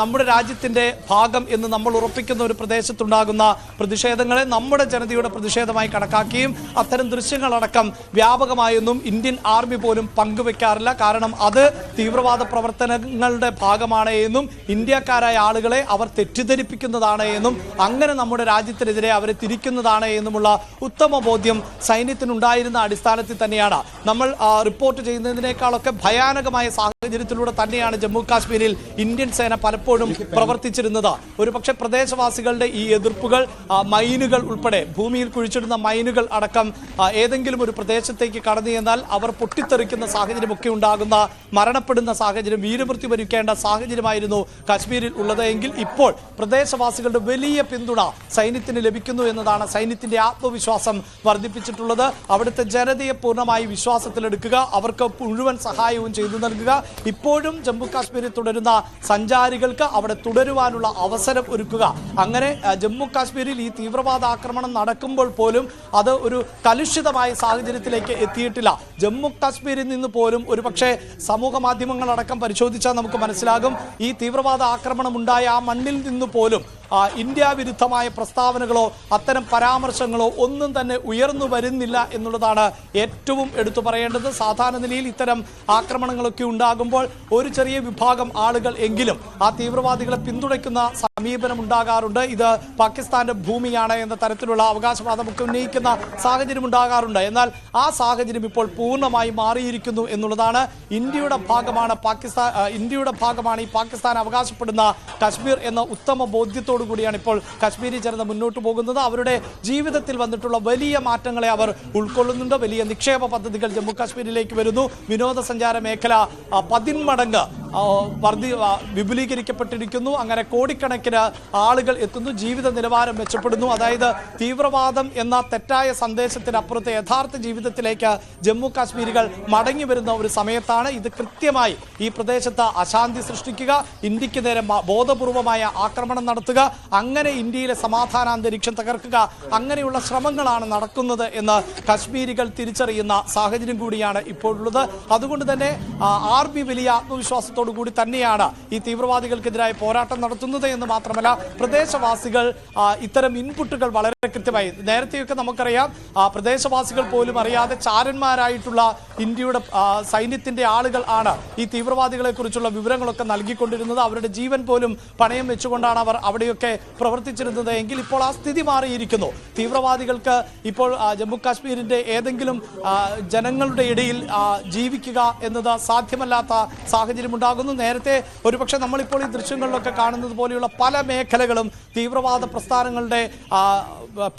നമ്മുടെ രാജ്യത്തിന്റെ ഭാഗം എന്ന് നമ്മൾ ഉറപ്പിക്കുന്ന ഒരു പ്രദേശത്തുണ്ടാകുന്ന പ്രതിഷേധങ്ങളെ നമ്മുടെ ജനതയുടെ പ്രതിഷേധമായി കണക്കാക്കുകയും അത്തരം ദൃശ്യങ്ങളടക്കം വ്യാപകമായൊന്നും ഇന്ത്യൻ ആർമി പോലും പങ്കുവെക്കാറില്ല. കാരണം അത് തീവ്രവാദ പ്രവർത്തനങ്ങളുടെ ഭാഗമാണ് എന്നും ഇന്ത്യക്കാരായ ആളുകളെ അവർ തെറ്റിദ്ധരിപ്പിക്കുന്നതാണ് എന്നും അങ്ങനെ നമ്മുടെ രാജ്യത്തിനെതിരെ അവരെ തിരിക്കുന്നതാണ് എന്നുമുള്ള ഉത്തമ ബോധ്യം സൈന്യത്തിനുണ്ടായിരുന്ന അടിസ്ഥാനത്തിൽ തന്നെയാണ് നമ്മൾ റിപ്പോർട്ട് ചെയ്യുന്നതിനേക്കാളൊക്കെ ഭയാനകമായ സാഹചര്യത്തിലൂടെ തന്നെയാണ് ജമ്മു കാശ്മീരിൽ ഇന്ത്യൻ സേന പലപ്പോഴും പ്രവർത്തിച്ചിരുന്നത്. ഒരുപക്ഷെ പ്രദേശവാസികളുടെ ഈ എതിർപ്പുകൾ, മൈനുകൾ ഉൾപ്പെടെ ഭൂമിയിൽ കുഴിച്ചിടുന്ന മൈനുകൾ അടക്കം ഏതെങ്കിലും ഒരു പ്രദേശത്തേക്ക് കടന്നു ചെന്നാൽ അവർ പൊട്ടിത്തെറിക്കുന്ന സാഹചര്യമൊക്കെ ഉണ്ടാകുന്ന, മരണപ്പെടുന്ന സാഹചര്യം, വീരമൃത്യു വരിക്കേണ്ട സാഹചര്യമായിരുന്നു കാശ്മീരിൽ ഉള്ളത്. എങ്കിൽ ഇപ്പോൾ പ്രദേശവാസികളുടെ വലിയ പിന്തുണ സൈന്യത്തിന് ലഭിക്കുന്നു എന്നതാണ് സൈന്യത്തിന്റെ ആത്മവിശ്വാസം വർദ്ധിപ്പിച്ചിട്ടുള്ളത്. അവിടുത്തെ ജനതയെ പൂർണ്ണമായി വിശ്വാസത്തിലെടുക്കുക, അവർക്ക് മുഴുവൻ സഹായവും ചെയ്തു നൽകുക. ഇപ്പോഴും ജമ്മു കാശ്മീരിൽ തുടരുന്ന സഞ്ചാരികൾക്ക് അവിടെ തുടരുവാനുള്ള അവസരം ഒരുക്കുക. അങ്ങനെ ജമ്മു കാശ്മീരിൽ ഈ തീവ്രവാദ ആക്രമണം നടക്കുമ്പോൾ പോലും അത് ഒരു കലുഷിതമായ സാഹചര്യത്തിലേക്ക് എത്തിയിട്ടില്ല. ജമ്മു കാശ്മീരിൽ നിന്ന് പോലും ഒരുപക്ഷെ സമൂഹ മാധ്യമങ്ങളടക്കം പരിശോധിച്ചാൽ നമുക്ക് മനസ്സിലാകും, ഈ തീവ്രവാദ ആക്രമണം ഉണ്ടായ ആ മണ്ണിൽ നിന്ന് പോലും ഇന്ത്യ വിരുദ്ധമായ പ്രസ്താവനകളോ അത്തരം പരാമർശങ്ങളോ ഒന്നും തന്നെ ഉയർന്നു വരുന്നില്ല എന്നുള്ളതാണ് ഏറ്റവും എടുത്തു പറയേണ്ടത്. സാധാരണ നിലയിൽ ഇത്തരം ആക്രമണങ്ങളൊക്കെ ഉണ്ടാകുമ്പോൾ ഒരു ചെറിയ വിഭാഗം ആളുകൾ എങ്കിലും ആ തീവ്രവാദികളെ പിന്തുണയ്ക്കുന്ന സമീപനം ഉണ്ടാകാറുണ്ട്. ഇത് പാകിസ്ഥാന്റെ ഭൂമിയാണ് എന്ന തരത്തിലുള്ള അവകാശവാദമൊക്കെ ഉന്നയിക്കുന്ന സാഹചര്യം ഉണ്ടാകാറുണ്ട്. എന്നാൽ ആ സാഹചര്യം ഇപ്പോൾ പൂർണ്ണമായി മാറിയിരിക്കുന്നു എന്നുള്ളതാണ്. ഇന്ത്യയുടെ ഭാഗമാണ് ഈ പാകിസ്ഥാൻ അവകാശപ്പെടുന്ന കശ്മീർ എന്ന ഉത്തമ ബോധ്യത്തോടു കൂടിയാണ് ഇപ്പോൾ കശ്മീരി ജനത മുന്നോട്ട് പോകുന്നത്. അവരുടെ ജീവിതത്തിൽ വന്നിട്ടുള്ള വലിയ മാറ്റങ്ങളെ അവർ ഉൾക്കൊള്ളുന്നുണ്ട്. വലിയ നിക്ഷേപ പദ്ധതികൾ ജമ്മു കാശ്മീരിലേക്ക് വരുന്നു. വിനോദസഞ്ചാര മേഖല 10 മടങ്ങ് വിപുലീകരിക്കപ്പെട്ടിരിക്കുന്നു. അങ്ങനെ കോടിക്കണക്കിന് ആളുകൾ എത്തുന്നു, ജീവിത നിലവാരം മെച്ചപ്പെടുന്നു. അതായത് തീവ്രവാദം എന്ന തെറ്റായ സന്ദേശത്തിനപ്പുറത്തെ യഥാർത്ഥ ജീവിതത്തിലേക്ക് ജമ്മു കാശ്മീരികൾ മടങ്ങി വരുന്ന ഒരു സമയത്താണ്. ഇത് കൃത്യമായി ഈ പ്രദേശത്ത് അശാന്തി സൃഷ്ടിക്കുക, ഇന്ത്യക്ക് നേരെ ബോധപൂർവമായ ആക്രമണം നടത്തുക, അങ്ങനെ ഇന്ത്യയിലെ സമാധാനാന്തരീക്ഷം തകർക്കുക, അങ്ങനെയുള്ള ശ്രമങ്ങളാണ് നടക്കുന്നത് എന്ന് കശ്മീരികൾ തിരിച്ചറിയുന്ന സാഹചര്യം കൂടിയാണ് ഇപ്പോഴുള്ളത്. അതുകൊണ്ട് തന്നെ ആർമി വലിയ ആത്മവിശ്വാസത്തോടു കൂടി തന്നെയാണ് ഈ തീവ്രവാദികൾക്കെതിരായ പോരാട്ടം നടത്തുന്നത് എന്ന് മാത്രമല്ല, പ്രദേശവാസികൾ ഇത്തരം ഇൻപുട്ടുകൾ വളരെ കൃത്യമായി, നേരത്തെയൊക്കെ നമുക്കറിയാം, പ്രദേശവാസികൾ പോലും അറിയാതെ ചാരന്മാരായിട്ടുള്ള ഇന്ത്യയുടെ സൈന്യത്തിന്റെ ആളുകൾ ആണ് ഈ തീവ്രവാദികളെ കുറിച്ചുള്ള വിവരങ്ങളൊക്കെ നൽകിക്കൊണ്ടിരുന്നത്. അവരുടെ ജീവൻ പോലും പണയം വെച്ചുകൊണ്ടാണ് അവർ അവിടെയൊക്കെ പ്രവർത്തിച്ചിരുന്നത്. എങ്കിൽ ഇപ്പോൾ ആ സ്ഥിതി മാറിയിരിക്കുന്നു. തീവ്രവാദികൾക്ക് ഇപ്പോൾ ജമ്മു കാശ്മീരിന്റെ ഏതെങ്കിലും ജനങ്ങളുടെ ഇടയിൽ ജീവിക്കുക എന്നത് സാധ്യമല്ലാത്ത സാഹചര്യം ഉണ്ടാകുന്നു. നേരത്തെ ഒരുപക്ഷെ നമ്മളിപ്പോൾ ഈ ദൃശ്യങ്ങളിലൊക്കെ കാണുന്നത് പോലെയുള്ള പല മേഖലകളും തീവ്രവാദ പ്രസ്ഥാനങ്ങളുടെ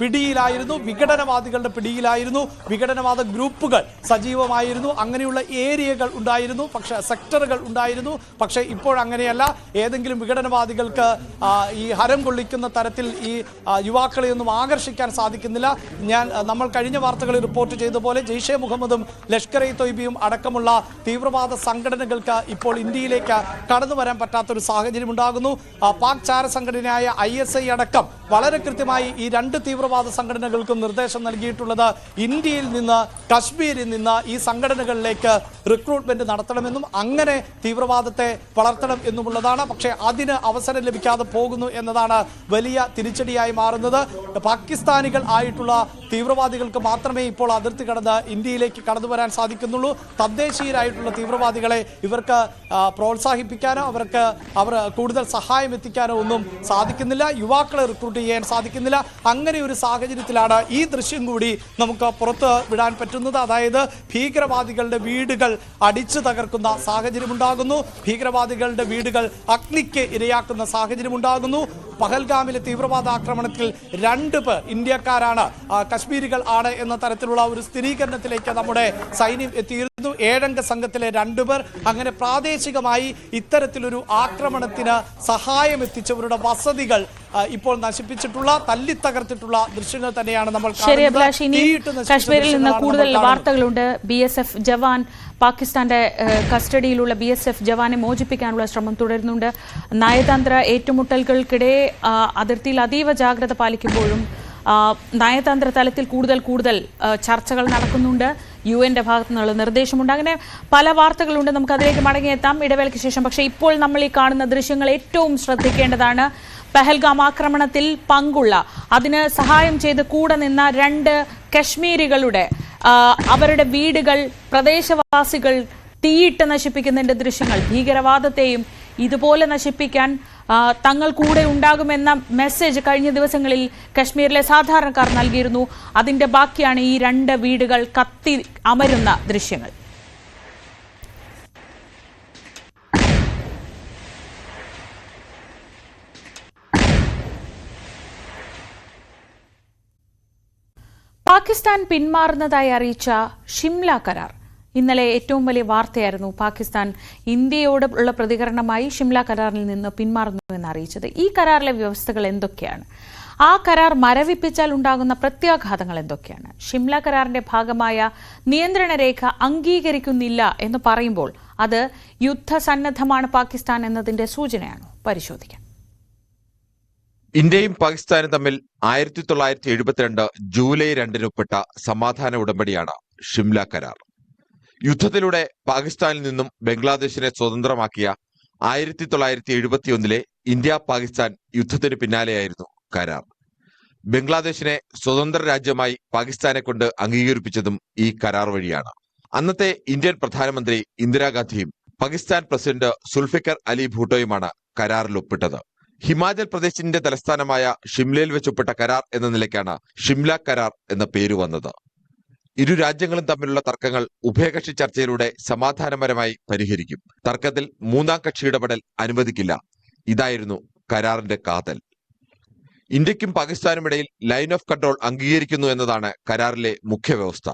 പിടിയിലായിരുന്നു, വിഘടനവാദികളുടെ പിടിയിലായിരുന്നു, വിഘടനവാദ ഗ്രൂപ്പുകൾ സജീവമായിരുന്നു, അങ്ങനെയുള്ള ഏരിയകൾ ഉണ്ടായിരുന്നു, പക്ഷേ സെക്ടറുകൾ ഉണ്ടായിരുന്നു. പക്ഷേ ഇപ്പോഴങ്ങനെയല്ല. ഏതെങ്കിലും വിഘടനവാദികൾക്ക് ഈ ഹരം കൊള്ളിക്കുന്ന തരത്തിൽ ഈ യുവാക്കളെ ഒന്നും ആകർഷിക്കാൻ സാധിക്കുന്നില്ല. നമ്മൾ കഴിഞ്ഞ വാർത്തകളിൽ റിപ്പോർട്ട് ചെയ്ത പോലെ ജെയ്ഷെ മുഹമ്മദും ലഷ്കർ ഇ തൊയ്ബയും അടക്കമുള്ള തീവ്രവാദ സംഘടനകൾക്ക് ഇപ്പോൾ ഇന്ത്യയിലേക്ക് കടന്നു വരാൻ പറ്റാത്തൊരു സാഹചര്യം ഉണ്ടാകുന്നു. പാക് ചാര സംഘടനയായ ISI അടക്കം വളരെ കൃത്യമായി ഈ 2 തീവ്രവാദ സംഘടനകൾക്കും നിർദ്ദേശം നൽകിയിട്ടുള്ളത് ഇന്ത്യയിൽ നിന്ന്, കശ്മീരിൽ നിന്ന് ഈ സംഘടനകളിലേക്ക് റിക്രൂട്ട്മെന്റ് നടത്തണമെന്നും അങ്ങനെ തീവ്രവാദത്തെ വളർത്തണം എന്നുമുള്ളതാണ്. പക്ഷേ അതിന് അവസരം ലഭിക്കാതെ പോകുന്നു എന്നതാണ് വലിയ തിരിച്ചടിയായി മാറുന്നത്. പാകിസ്ഥാനികൾ ആയിട്ടുള്ള തീവ്രവാദികൾക്ക് മാത്രമേ ഇപ്പോൾ അതിർത്തി കടന്ന് ഇന്ത്യയിലേക്ക് കടന്നു വരാൻ സാധിക്കുന്നുള്ളൂ. തദ്ദേശീയരായിട്ടുള്ള തീവ്രവാദികളെ ഇവർക്ക് പ്രോത്സാഹിപ്പിക്കാനോ അവർ കൂടുതൽ സഹായം എത്തിക്കാനോ ഒന്നും സാധിക്കുന്നില്ല. യുവാക്കളെ റിക്രൂട്ട് ചെയ്യാൻ സാധിക്കുന്നില്ല. അങ്ങനെ ഒരു സാഹചര്യത്തിലാണ് ഈ ദൃശ്യം കൂടി നമുക്ക് പുറത്ത് വിടാൻ പറ്റുന്നത്. അതായത് ഭീകരവാദികളുടെ വീടുകൾ അടിച്ചു തകർക്കുന്ന സാഹചര്യം ഉണ്ടാകുന്നു, ഭീകരവാദികളുടെ വീടുകൾ അഗ്നിക്ക് ഇരയാക്കുന്ന സാഹചര്യം ഉണ്ടാകുന്നു. പഹൽഗാമിലെ തീവ്രവാദ ആക്രമണത്തിൽ 2 പേർ ഇന്ത്യക്കാരാണ്, കശ്മീരികൾ ആണ് എന്ന തരത്തിലുള്ള ഒരു സ്ഥിരീകരണത്തിലേക്ക് നമ്മുടെ സൈന്യം എത്തിയിരുന്നു. 7 അംഗ സംഘത്തിലെ 2 പേർ. അങ്ങനെ പ്രാദേശികമായി ഇത്തരത്തിലൊരു ആക്രമണത്തിന് സഹായം എത്തിച്ചവരുടെ വസതികൾ ഇപ്പോൾ നശിപ്പിച്ചിട്ടുള്ള, തല്ലിത്തകർത്തിട്ടുള്ള ദൃശ്യങ്ങൾ തന്നെയാണ് നമ്മൾ കാണുന്നത്. കശ്മീരിൽ നിന്ന് കൂടുതൽ വാർത്തകളുണ്ട്. BSF ജവാൻ, പാകിസ്ഥാന്റെ കസ്റ്റഡിയിലുള്ള BSF ജവാനെ മോചിപ്പിക്കാനുള്ള ശ്രമം തുടരുന്നുണ്ട്. നയതന്ത്ര ഏറ്റുമുട്ടലുകൾക്കിടെ അതിർത്തിയിൽ അതീവ ജാഗ്രത പാലിക്കുമ്പോഴും നയതന്ത്ര തലത്തിൽ കൂടുതൽ ചർച്ചകൾ നടക്കുന്നുണ്ട്. UN ഭാഗത്തു നിന്നുള്ള നിർദ്ദേശമുണ്ട്. അങ്ങനെ പല വാർത്തകളുണ്ട്. നമുക്ക് അതിലേക്ക് മടങ്ങിയെത്താം ഇടവേളയ്ക്ക് ശേഷം. പക്ഷേ ഇപ്പോൾ നമ്മൾ ഈ കാണുന്ന ദൃശ്യങ്ങൾ ഏറ്റവും ശ്രദ്ധിക്കേണ്ടതാണ്. പഹൽഗാം ആക്രമണത്തിൽ പങ്കുള്ള, അതിന് സഹായം ചെയ്ത് കൂടെ നിന്ന 2 കശ്മീരികളുടെ അവരുടെ വീടുകൾ പ്രദേശവാസികൾ തീയിട്ട് നശിപ്പിക്കുന്നതിന്റെ ദൃശ്യങ്ങൾ. ഭീകരവാദത്തെയും ഇതുപോലെ നശിപ്പിക്കാൻ തങ്ങൾ കൂടെ ഉണ്ടാകുമെന്ന മെസ്സേജ് കഴിഞ്ഞ ദിവസങ്ങളിൽ കശ്മീരിലെ സാധാരണക്കാർ നൽകിയിരുന്നു. അതിന്റെ ബാക്കിയാണ് ഈ 2 വീടുകൾ കത്തി അമരുന്ന ദൃശ്യങ്ങൾ. പാകിസ്ഥാൻ പിന്മാറുന്നതായി അറിയിച്ച ഷിംല കരാർ ഇന്നലെ ഏറ്റവും വലിയ വാർത്തയായിരുന്നു. പാകിസ്ഥാൻ ഇന്ത്യയോടുള്ള പ്രതികരണമായി ഷിംല കരാറിൽ നിന്ന് പിന്മാറുന്നു നൽകുമെന്ന് അറിയിച്ചത്. ഈ കരാറിലെ വ്യവസ്ഥകൾ എന്തൊക്കെയാണ്? ആ കരാർ മരവിപ്പിച്ചാൽ ഉണ്ടാകുന്ന പ്രത്യാഘാതങ്ങൾ എന്തൊക്കെയാണ്? ഷിംല കരാറിന്റെ ഭാഗമായ നിയന്ത്രണ രേഖ അംഗീകരിക്കുന്നില്ല എന്ന് പറയുമ്പോൾ അത് യുദ്ധസന്നദ്ധമാണ് പാകിസ്ഥാൻ എന്നതിന്റെ സൂചനയാണോ? പരിശോധിക്കാം. ഇന്ത്യയും പാകിസ്ഥാനും തമ്മിൽ 1972 ജൂലൈ 2 ഒപ്പിട്ട സമാധാന ഉടമ്പടിയാണ് ഷിംല കരാർ. യുദ്ധത്തിലൂടെ പാകിസ്ഥാനിൽ നിന്നും ബംഗ്ലാദേശിനെ സ്വതന്ത്രമാക്കിയ 1971 ഇന്ത്യ പാകിസ്ഥാൻ യുദ്ധത്തിന് പിന്നാലെയായിരുന്നു കരാർ. ബംഗ്ലാദേശിനെ സ്വതന്ത്ര രാജ്യമായി പാകിസ്ഥാനെ കൊണ്ട് അംഗീകരിപ്പിച്ചതും ഈ കരാർ വഴിയാണ്. അന്നത്തെ ഇന്ത്യൻ പ്രധാനമന്ത്രി ഇന്ദിരാഗാന്ധിയും പാകിസ്ഥാൻ പ്രസിഡന്റ് സുൽഫിക്കർ അലി ഭൂട്ടോയുമാണ് കരാറിൽ ഒപ്പിട്ടത്. ഹിമാചൽ പ്രദേശിന്റെ തലസ്ഥാനമായ ഷിംലയിൽ വെച്ചൊപ്പിട്ട കരാർ എന്ന നിലയ്ക്കാണ് ഷിംല കരാർ എന്ന പേര് വന്നത്. ഇരു രാജ്യങ്ങളും തമ്മിലുള്ള തർക്കങ്ങൾ ഉഭയകക്ഷി ചർച്ചയിലൂടെ സമാധാനപരമായി പരിഹരിക്കും. തർക്കത്തിൽ മൂന്നാം കക്ഷി ഇടപെടൽ അനുവദിക്കില്ല. ഇതായിരുന്നു കരാറിന്റെ കാതൽ. ഇന്ത്യക്കും പാകിസ്ഥാനുമിടയിൽ ലൈൻ ഓഫ് കൺട്രോൾ അംഗീകരിക്കുന്നു എന്നതാണ് കരാറിലെ മുഖ്യ വ്യവസ്ഥ.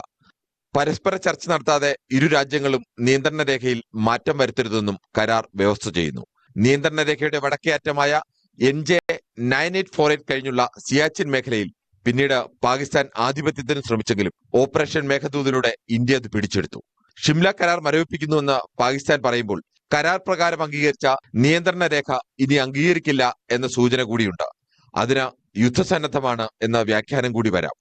പരസ്പര ചർച്ച നടത്താതെ ഇരു രാജ്യങ്ങളും നിയന്ത്രണ രേഖയിൽ മാറ്റം വരുത്തരുതെന്നും കരാർ വ്യവസ്ഥ ചെയ്യുന്നു. നിയന്ത്രണ രേഖയുടെ വടക്കേ അറ്റമായ NJ 9848 കഴിഞ്ഞുള്ള സിയാച്ചിൻ മേഖലയിൽ പിന്നീട് പാകിസ്ഥാൻ ആധിപത്യത്തിന് ശ്രമിച്ചെങ്കിലും ഓപ്പറേഷൻ മേഘദൂതിലൂടെ ഇന്ത്യ അത് പിടിച്ചെടുത്തു. ഷിംല കരാർ മരവിപ്പിക്കുന്നുവെന്ന് പാകിസ്ഥാൻ പറയുമ്പോൾ കരാർ പ്രകാരം അംഗീകരിച്ച നിയന്ത്രണ രേഖ ഇനി അംഗീകരിക്കില്ല എന്ന സൂചന കൂടിയുണ്ട്. അതിന് യുദ്ധസന്നദ്ധമാണ് എന്ന വ്യാഖ്യാനം കൂടി വരാം.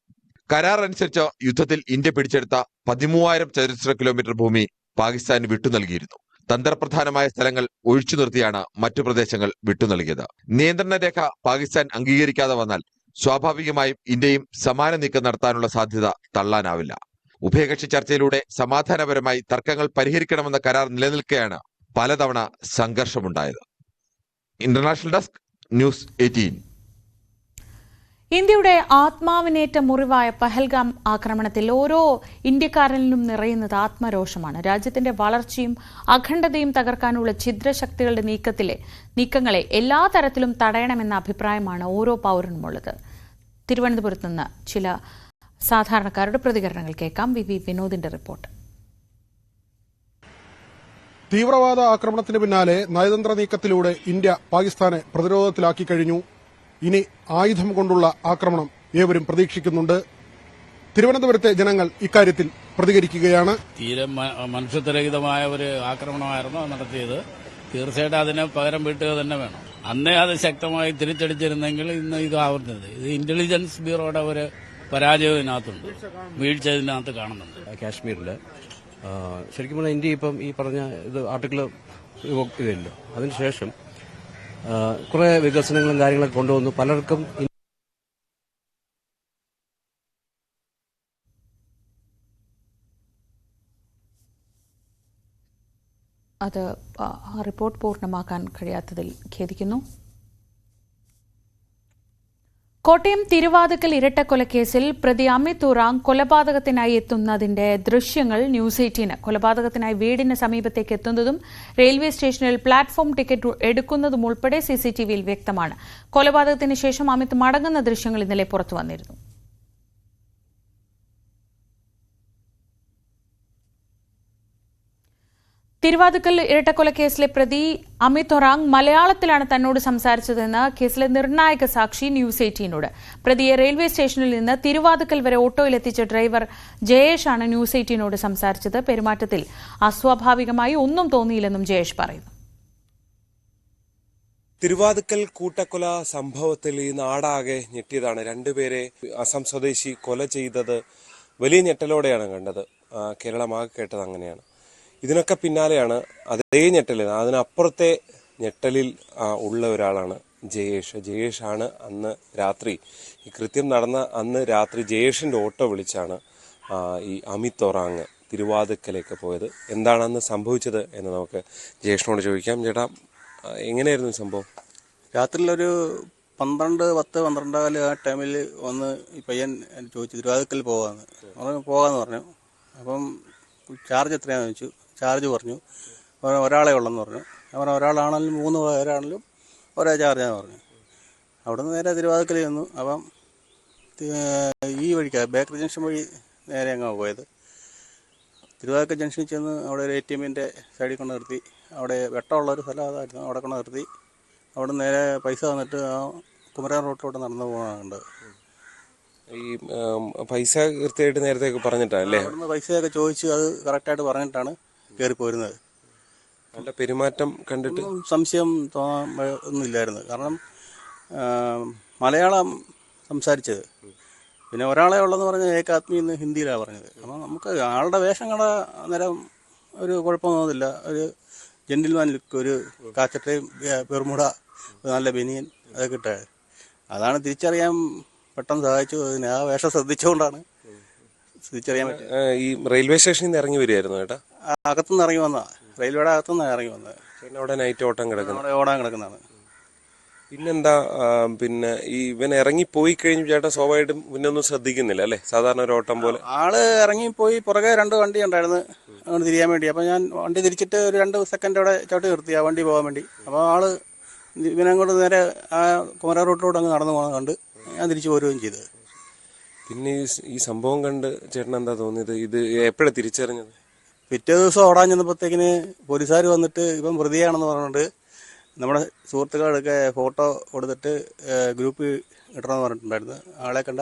കരാർ അനുസരിച്ച് യുദ്ധത്തിൽ ഇന്ത്യ പിടിച്ചെടുത്ത 13,000 ചതുരശ്ര കിലോമീറ്റർ ഭൂമി പാകിസ്ഥാന് വിട്ടു നൽകിയിരുന്നു. തന്ത്രപ്രധാനമായ സ്ഥലങ്ങൾ ഒഴിച്ചു നിർത്തിയാണ് മറ്റു പ്രദേശങ്ങൾ വിട്ടു നൽകിയത്. നിയന്ത്രണ രേഖ പാകിസ്ഥാൻ അംഗീകരിക്കാതെ വന്നാൽ സ്വാഭാവികമായും ഇന്ത്യയും സമാന നീക്കം നടത്താനുള്ള സാധ്യത തള്ളാനാവില്ല. ഉഭയകക്ഷി ചർച്ചയിലൂടെ സമാധാനപരമായി തർക്കങ്ങൾ പരിഹരിക്കണമെന്ന കരാർ നിലനിൽക്കെയാണ് പലതവണ സംഘർഷമുണ്ടായത്. International desk, news 18. ഇന്ത്യയുടെ ആത്മാവിനേറ്റ മുറിവായ പഹൽഗാം ആക്രമണത്തിൽ ഓരോ ഇന്ത്യക്കാരനിലും നിറയുന്നത് ആത്മരോഷമാണ്. രാജ്യത്തിന്റെ വളർച്ചയും അഖണ്ഡതയും തകർക്കാനുള്ള ഛിദ്രശക്തികളുടെ നീക്കങ്ങളെ എല്ലാ തരത്തിലും തടയണമെന്ന അഭിപ്രായമാണ് ഓരോ പൗരനുമുള്ളത്. തിരുവനന്തപുരത്ത് നിന്ന് ചില സാധാരണക്കാരുടെ പ്രതികരണങ്ങൾ കേൾക്കാം. വി വിനോദിന്റെ റിപ്പോർട്ട്. തീവ്രവാദ ആക്രമണത്തിന് പിന്നാലെ നയതന്ത്ര നീക്കത്തിലൂടെ ഇന്ത്യ പാകിസ്ഥാനെ പ്രതിരോധത്തിലാക്കി കഴിഞ്ഞു. ഇനി ആയുധം കൊണ്ടുള്ള ആക്രമണം ഏവരും പ്രതീക്ഷിക്കുന്നുണ്ട്. തിരുവനന്തപുരത്തെ ജനങ്ങൾ ഇക്കാര്യത്തിൽ പ്രതികരിക്കുകയാണ്. തീരെ മനുഷ്യത്വരഹിതമായ ഒരു ആക്രമണമായിരുന്നു നടത്തിയത്. തീർച്ചയായിട്ടും അതിന് പകരം വീട്ടുക തന്നെ വേണം. അന്നേ അത് ശക്തമായി തിരിച്ചടിച്ചിരുന്നെങ്കിൽ ഇന്ന് ഇത് ആവർത്തിച്ചത്. ഇത് ഇന്റലിജൻസ് ബ്യൂറോയുടെ ഒരു പരാജയം ഇതിനകത്തുണ്ട്, വീഴ്ച ഇതിനകത്ത് കാണുന്നുണ്ട്. കാശ്മീരിൽ ശരിക്കും പറഞ്ഞാൽ ഇന്ത്യ ഇപ്പം ഈ പറഞ്ഞ ഇത് ആർട്ടിക്കിൾ ഇതില്ല. അതിനുശേഷം കുറെ വികസനങ്ങളും കാര്യങ്ങളൊക്കെ കൊണ്ടുവന്നു. പലർക്കും അത് റിപ്പോർട്ട് പൂർണ്ണമാക്കാൻ കഴിയാത്തതിൽ ഖേദിക്കുന്നു. കോട്ടയം തിരുവാതുക്കൽ ഇരട്ടക്കൊലക്കേസിൽ പ്രതി അമിത് ഉറാങ് കൊലപാതകത്തിനായി എത്തുന്നതിന്റെ ദൃശ്യങ്ങൾ ന്യൂസ് 18 കൊലപാതകത്തിനായി വീടിന് സമീപത്തേക്ക് എത്തുന്നതും റെയിൽവേ സ്റ്റേഷനിൽ പ്ലാറ്റ്ഫോം ടിക്കറ്റ് എടുക്കുന്നതും ഉൾപ്പെടെ CCTVയിൽ വ്യക്തമാണ്. കൊലപാതകത്തിന് ശേഷം അമിത് മടങ്ങുന്ന ദൃശ്യങ്ങൾ ഇന്നലെ പുറത്തു വന്നിരുന്നു. തിരുവാതുക്കൽ ഇരട്ടക്കൊലക്കേസിലെ പ്രതി അമിത് ഉറാങ് മലയാളത്തിലാണ് തന്നോട് സംസാരിച്ചതെന്ന് കേസിലെ നിർണായക സാക്ഷി ന്യൂസ് 18നോട്. പ്രതിയെ റെയിൽവേ സ്റ്റേഷനിൽ നിന്ന് തിരുവാതുക്കൽ വരെ ഓട്ടോയിലെത്തിച്ച ഡ്രൈവർ ജയേഷാണ് ന്യൂസ് 18നോട് സംസാരിച്ചത്. പെരുമാറ്റത്തിൽ അസ്വാഭാവികമായി ഒന്നും തോന്നിയില്ലെന്നും ജയേഷ് പറയുന്നു. തിരുവാതുക്കൽ കൂട്ടക്കൊല സംഭവത്തിൽ ഈ നാടാകെ ഞെട്ടിയതാണ്. രണ്ടുപേരെ അസം സ്വദേശി കൊല ചെയ്തത് വലിയ ഞെട്ടലോടെയാണ് കണ്ടത്. കേരളമാകെ കേട്ടത് അങ്ങനെയാണ്. ഇതിനൊക്കെ പിന്നാലെയാണ് അതേ ഞെട്ടലിൽ, അതിനപ്പുറത്തെ ഞെട്ടലിൽ ഉള്ള ഒരാളാണ് ജയേഷാണ് അന്ന് രാത്രി ഈ കൃത്യം നടന്ന അന്ന് രാത്രി ജയേഷിന്റെ ഓട്ടോ വിളിച്ചാണ് ഈ അമിത് ഉറാങ് തിരുവാതുക്കലേക്ക് പോയത്. എന്താണ് അന്ന് സംഭവിച്ചത് എന്ന് നമുക്ക് ജയേഷിനോട് ചോദിക്കാം. ചേട്ടാ, എങ്ങനെയായിരുന്നു സംഭവം? രാത്രിയിലൊരു 12:10-12 ആ ടൈമിൽ വന്ന് ഈ പയ്യൻ ചോദിച്ചു തിരുവാതുക്കൽ പോകാമെന്ന് പറഞ്ഞു. അപ്പം ചാർജ് എത്രയാണെന്ന് ചോദിച്ചു. ചാർജ് പറഞ്ഞു. ഒരാളെ ഉള്ളെന്ന് പറഞ്ഞു. അവൻ ഒരാളാണെങ്കിലും 3 പേരാണെങ്കിലും ഒരേ ചാർജാന്ന് പറഞ്ഞു. അവിടെ നിന്ന് നേരെ തിരുവാതുക്കൽ ചെന്നു. അപ്പം ഈ വഴിക്കാണ് ബേക്കറി ജംഗ്ഷൻ വഴി നേരെ അങ്ങ് പോയത്. തിരുവാതുക്കൽ ജംഗ്ഷനിൽ ചെന്ന് അവിടെ ഒരു ATMന്റെ സൈഡിൽ കൊണ്ട് നിർത്തി. അവിടെ വെട്ടമുള്ളൊരു സ്ഥലം അതായിരുന്നു. അവിടെ കൊണ്ട് നിർത്തി അവിടെ നേരെ പൈസ തന്നിട്ട് ആ കുമരകം റോട്ടിലോട്ട് നടന്നു പോകാനുണ്ട്. ഈ പൈസ കൃത്യമായിട്ട് നേരത്തെ പറഞ്ഞിട്ടാ അല്ലേ? അവിടുന്ന് പൈസയൊക്കെ ചോദിച്ച് അത് കറക്റ്റായിട്ട് പറഞ്ഞിട്ടാണ് കയറി പോരുന്നത്. അവരുടെ പെരുമാറ്റം കണ്ടിട്ട് സംശയം തോന്നാൻ ഒന്നുമില്ലായിരുന്നു. കാരണം മലയാളം സംസാരിച്ചത്, പിന്നെ ഒരാളെ ഉള്ളതെന്ന് പറഞ്ഞാൽ ഏകാത്മി എന്ന് ഹിന്ദിയിലാണ് പറഞ്ഞത്. അപ്പോൾ നമുക്ക് ആളുടെ വേഷം കണ്ട അന്നേരം ഒരു കുഴപ്പമൊന്നുമില്ല. ഒരു ജെന്റിൽമാൻ ലുക്ക്, ഒരു കാച്ചട്ടയും പെർമുട, നല്ല ബനിയൻ അതൊക്കെ ഇട്ടത്. അതാണ് തിരിച്ചറിയാൻ പെട്ടെന്ന് സഹായിച്ചു. അതിന് ആ വേഷം ശ്രദ്ധിച്ചുകൊണ്ടാണ് തിരിച്ചറിയാൻ പറ്റുന്നത്. ഈ റെയിൽവേ സ്റ്റേഷനിൽ നിന്ന് ഇറങ്ങി വരികയായിരുന്നു ചേട്ടാ? അകത്തുനിന്ന് ഇറങ്ങി വന്ന, റെയിൽവേയുടെ അകത്തുനിന്നാണ് ഇറങ്ങി വന്നത്. ചേട്ടൻ അവിടെ നൈറ്റ് ഓട്ടം കിടക്കുന്നത്? അവിടെ ഓടാൻ കിടക്കുന്നതാണ്. പിന്നെന്താ, പിന്നെ ഈ ഇവൻ ഇറങ്ങി പോയി കഴിഞ്ഞു ചേട്ടാ സ്വാഭാവികമായിട്ടും പിന്നൊന്നും ശ്രദ്ധിക്കുന്നില്ല അല്ലേ? സാധാരണ ഒരു ഓട്ടം പോലെ. ആള് ഇറങ്ങിപ്പോയി. പുറകെ 2 വണ്ടി ഉണ്ടായിരുന്നു അങ്ങോട്ട് തിരിയാൻ വേണ്ടി. അപ്പോൾ ഞാൻ വണ്ടി തിരിച്ചിട്ട് ഒരു 2 സെക്കൻഡ് അവിടെ ചവിട്ടി നിർത്തി ആ വണ്ടി പോകാൻ വേണ്ടി. അപ്പോൾ ആള് ഇവനങ്ങോട്ട് നേരെ ആ കുമരകം റോട്ടിലോട്ട് അങ്ങ് നടന്നു പോകുന്നത് കണ്ട് ഞാൻ തിരിച്ചു പോരുകയും ചെയ്തത്. പിന്നെ ഈ സംഭവം കണ്ട് ചേട്ടൻ എന്താ തോന്നിയത്? ഇത് എപ്പോഴാണ് തിരിച്ചറിഞ്ഞത്? പിറ്റേ ദിവസം ഓടാൻ ചെന്നപ്പോഴത്തേക്കിന് പോലീസുകാർ വന്നിട്ട് ഇവൻ പ്രതിയാണെന്ന് പറഞ്ഞുകൊണ്ട് നമ്മുടെ സുഹൃത്തുക്കളൊക്കെ ഫോട്ടോ കൊടുത്തിട്ട് ഗ്രൂപ്പ് ഇടണമെന്ന് പറഞ്ഞിട്ടുണ്ടായിരുന്നു. ആളെ കണ്ട